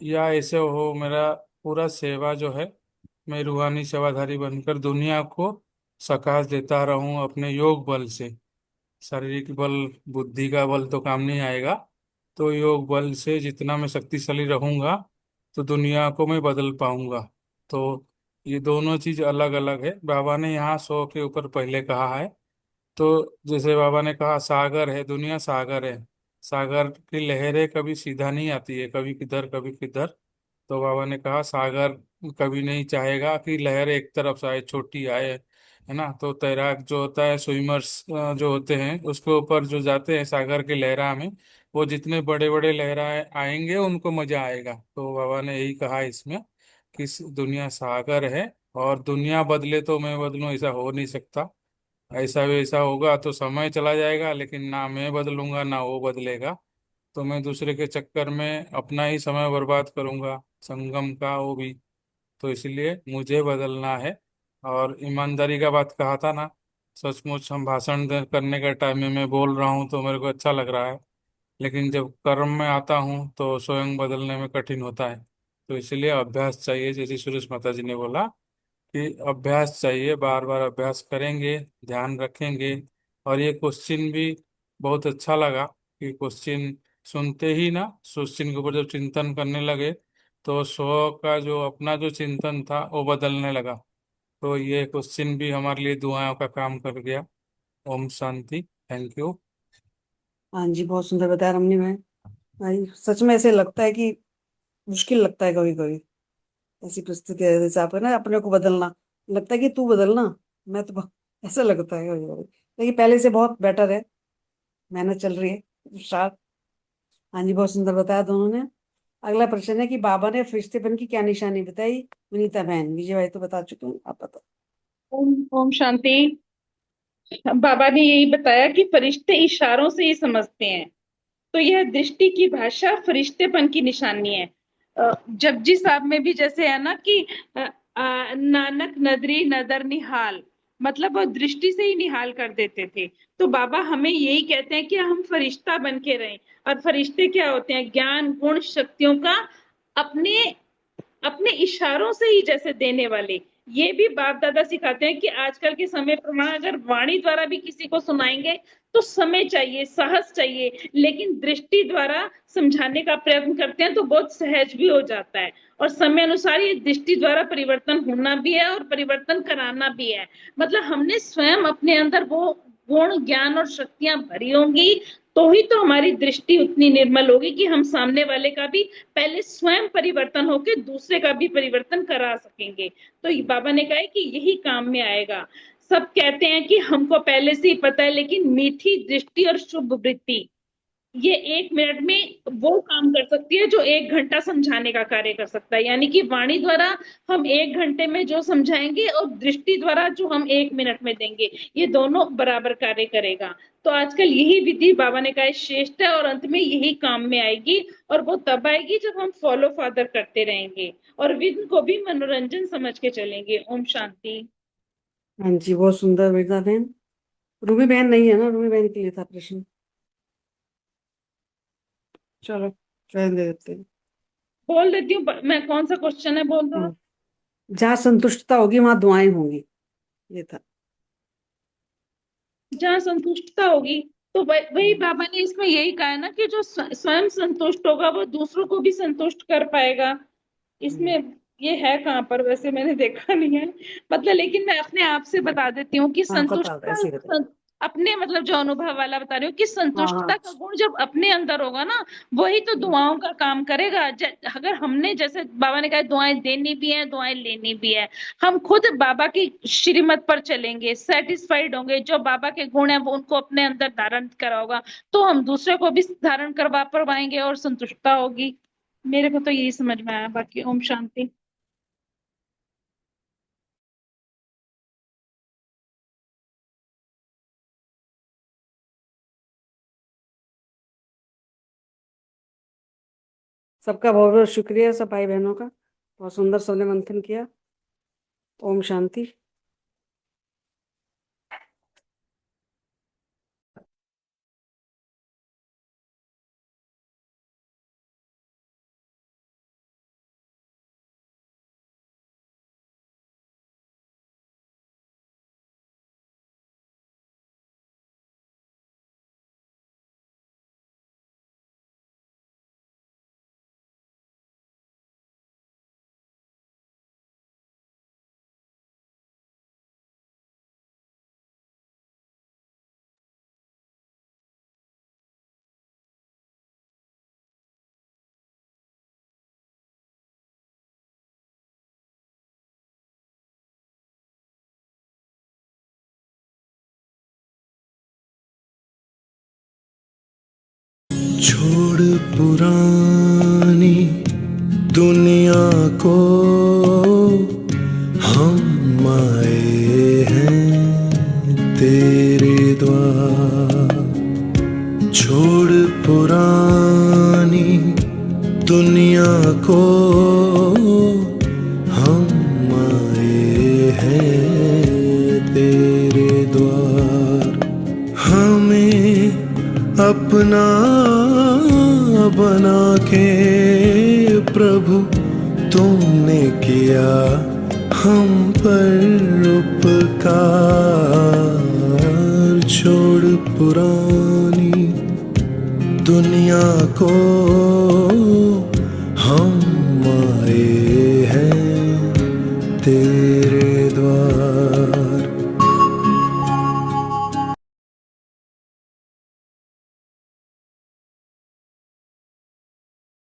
या ऐसे हो मेरा पूरा सेवा जो है, मैं रूहानी सेवाधारी बनकर दुनिया को सकाश देता रहूं अपने योग बल से। शारीरिक बल, बुद्धि का बल तो काम नहीं आएगा। तो योग बल से जितना मैं शक्तिशाली रहूंगा तो दुनिया को मैं बदल पाऊंगा। तो ये दोनों चीज अलग अलग है। बाबा ने यहाँ 100 के ऊपर पहले कहा है। तो जैसे बाबा ने कहा सागर है, दुनिया सागर है। सागर की लहरें कभी सीधा नहीं आती है, कभी किधर कभी किधर। तो बाबा ने कहा सागर कभी नहीं चाहेगा कि लहर एक तरफ से आए, छोटी आए, है ना। तो तैराक जो होता है, स्विमर्स जो होते हैं, उसके ऊपर जो जाते हैं सागर की लहरा में, वो जितने बड़े बड़े लहरा आएंगे उनको मजा आएगा। तो बाबा ने यही कहा इसमें कि दुनिया सागर है और दुनिया बदले तो मैं बदलूं, ऐसा हो नहीं सकता। ऐसा वैसा होगा तो समय चला जाएगा, लेकिन ना मैं बदलूंगा ना वो बदलेगा। तो मैं दूसरे के चक्कर में अपना ही समय बर्बाद करूंगा, संगम का वो भी। तो इसलिए मुझे बदलना है। और ईमानदारी का बात कहा था ना, सचमुच हम भाषण करने का टाइम में मैं बोल रहा हूँ तो मेरे को अच्छा लग रहा है, लेकिन जब कर्म में आता हूँ तो स्वयं बदलने में कठिन होता है। तो इसलिए अभ्यास चाहिए, जैसे सुरेश माता जी ने बोला कि अभ्यास चाहिए, बार बार अभ्यास करेंगे, ध्यान रखेंगे। और ये क्वेश्चन भी बहुत अच्छा लगा कि क्वेश्चन सुनते ही ना, क्वेश्चन के ऊपर जब चिंतन करने लगे तो स्व का जो अपना जो चिंतन था वो बदलने लगा। तो ये क्वेश्चन भी हमारे लिए दुआओं का काम कर गया। ओम शांति। Thank you. हाँ जी, बहुत सुंदर बताया रमनी में। भाई सच में ऐसे लगता है कि मुश्किल लगता है कभी कभी ऐसी परिस्थिति है, जैसे आपको ना अपने को बदलना लगता है कि तू बदलना, मैं तो ऐसा लगता है कभी कभी। लेकिन पहले से बहुत बेटर है, मेहनत चल रही है शायद। हाँ जी, बहुत सुंदर बताया दोनों ने। अगला प्रश्न है कि बाबा ने फरिश्तेपन की क्या निशानी बताई। विनीता बहन, विजय भाई तो बता चुके हैं, आप बताओ। ओम ओम शांति। बाबा ने यही बताया कि फरिश्ते इशारों से ही समझते हैं। तो यह दृष्टि की भाषा फरिश्तेपन की निशानी है। जपजी साहब में भी जैसे है ना कि नानक नदरी नदर निहाल, मतलब वो दृष्टि से ही निहाल कर देते थे। तो बाबा हमें यही कहते हैं कि हम फरिश्ता बन के रहें। और फरिश्ते क्या होते हैं? ज्ञान गुण शक्तियों का अपने अपने इशारों से ही जैसे देने वाले। ये भी बाप दादा सिखाते हैं कि आजकल के समय प्रमाण अगर वाणी द्वारा भी किसी को सुनाएंगे तो समय चाहिए, साहस चाहिए, लेकिन दृष्टि द्वारा समझाने का प्रयत्न करते हैं तो बहुत सहज भी हो जाता है। और समय अनुसार ये दृष्टि द्वारा परिवर्तन होना भी है और परिवर्तन कराना भी है। मतलब हमने स्वयं अपने अंदर वो गुण ज्ञान और शक्तियां भरी होंगी तो ही तो हमारी दृष्टि उतनी निर्मल होगी कि हम सामने वाले का भी पहले स्वयं परिवर्तन होकर दूसरे का भी परिवर्तन करा सकेंगे। तो बाबा ने कहा है कि यही काम में आएगा। सब कहते हैं कि हमको पहले से ही पता है, लेकिन मीठी दृष्टि और शुभ वृत्ति ये 1 मिनट में वो काम कर सकती है जो 1 घंटा समझाने का कार्य कर सकता है। यानी कि वाणी द्वारा हम 1 घंटे में जो समझाएंगे और दृष्टि द्वारा जो हम 1 मिनट में देंगे, ये दोनों बराबर कार्य करेगा। तो आजकल यही विधि बाबा ने कहा श्रेष्ठ है और अंत में यही काम में आएगी। और वो तब आएगी जब हम फॉलो फादर करते रहेंगे और विघ्न को भी मनोरंजन समझ के चलेंगे। ओम शांति। हाँ जी, बहुत सुंदर विनीता बहन। रूमी बहन नहीं है ना, रूमी बहन के लिए था प्रश्न। चलो रहने दे देते हैं। बोल देती हूँ मैं, कौन सा क्वेश्चन है बोल दो। हाँ, जहाँ संतुष्टता होगी वहां दुआएं होंगी, ये था। जहाँ संतुष्टता होगी तो वही बाबा ने इसमें यही कहा है ना कि जो स्वयं संतुष्ट होगा वो दूसरों को भी संतुष्ट कर पाएगा। इसमें ये है कहाँ पर, वैसे मैंने देखा नहीं है मतलब, लेकिन मैं अपने आप से बता देती हूँ कि हाँ पता है, ऐसे ही रहता है। अपने मतलब जो अनुभव वाला बता रही हूँ कि हाँ संतुष्टता हाँ का गुण जब अपने अंदर होगा ना, वही तो दुआओं का काम करेगा। अगर हमने, जैसे बाबा ने कहा, दुआएं देनी भी है, दुआएं लेनी भी है, हम खुद बाबा की श्रीमत पर चलेंगे, सेटिस्फाइड होंगे, जो बाबा के गुण है वो उनको अपने अंदर धारण करा होगा, तो हम दूसरे को भी धारण करवा पाएंगे और संतुष्टता होगी। मेरे को तो यही समझ में आया। बाकी ओम शांति। सबका बहुत बहुत शुक्रिया सब भाई बहनों का, बहुत सुंदर सबने मंथन किया। ओम शांति। छोड़ पुरानी दुनिया को, हम आए हैं तेरे द्वार। छोड़ पुरानी दुनिया को, हम आए हैं तेरे द्वार। हमें अपना बना के प्रभु तुमने किया हम पर उपकार। छोड़ पुरानी दुनिया को, हम आए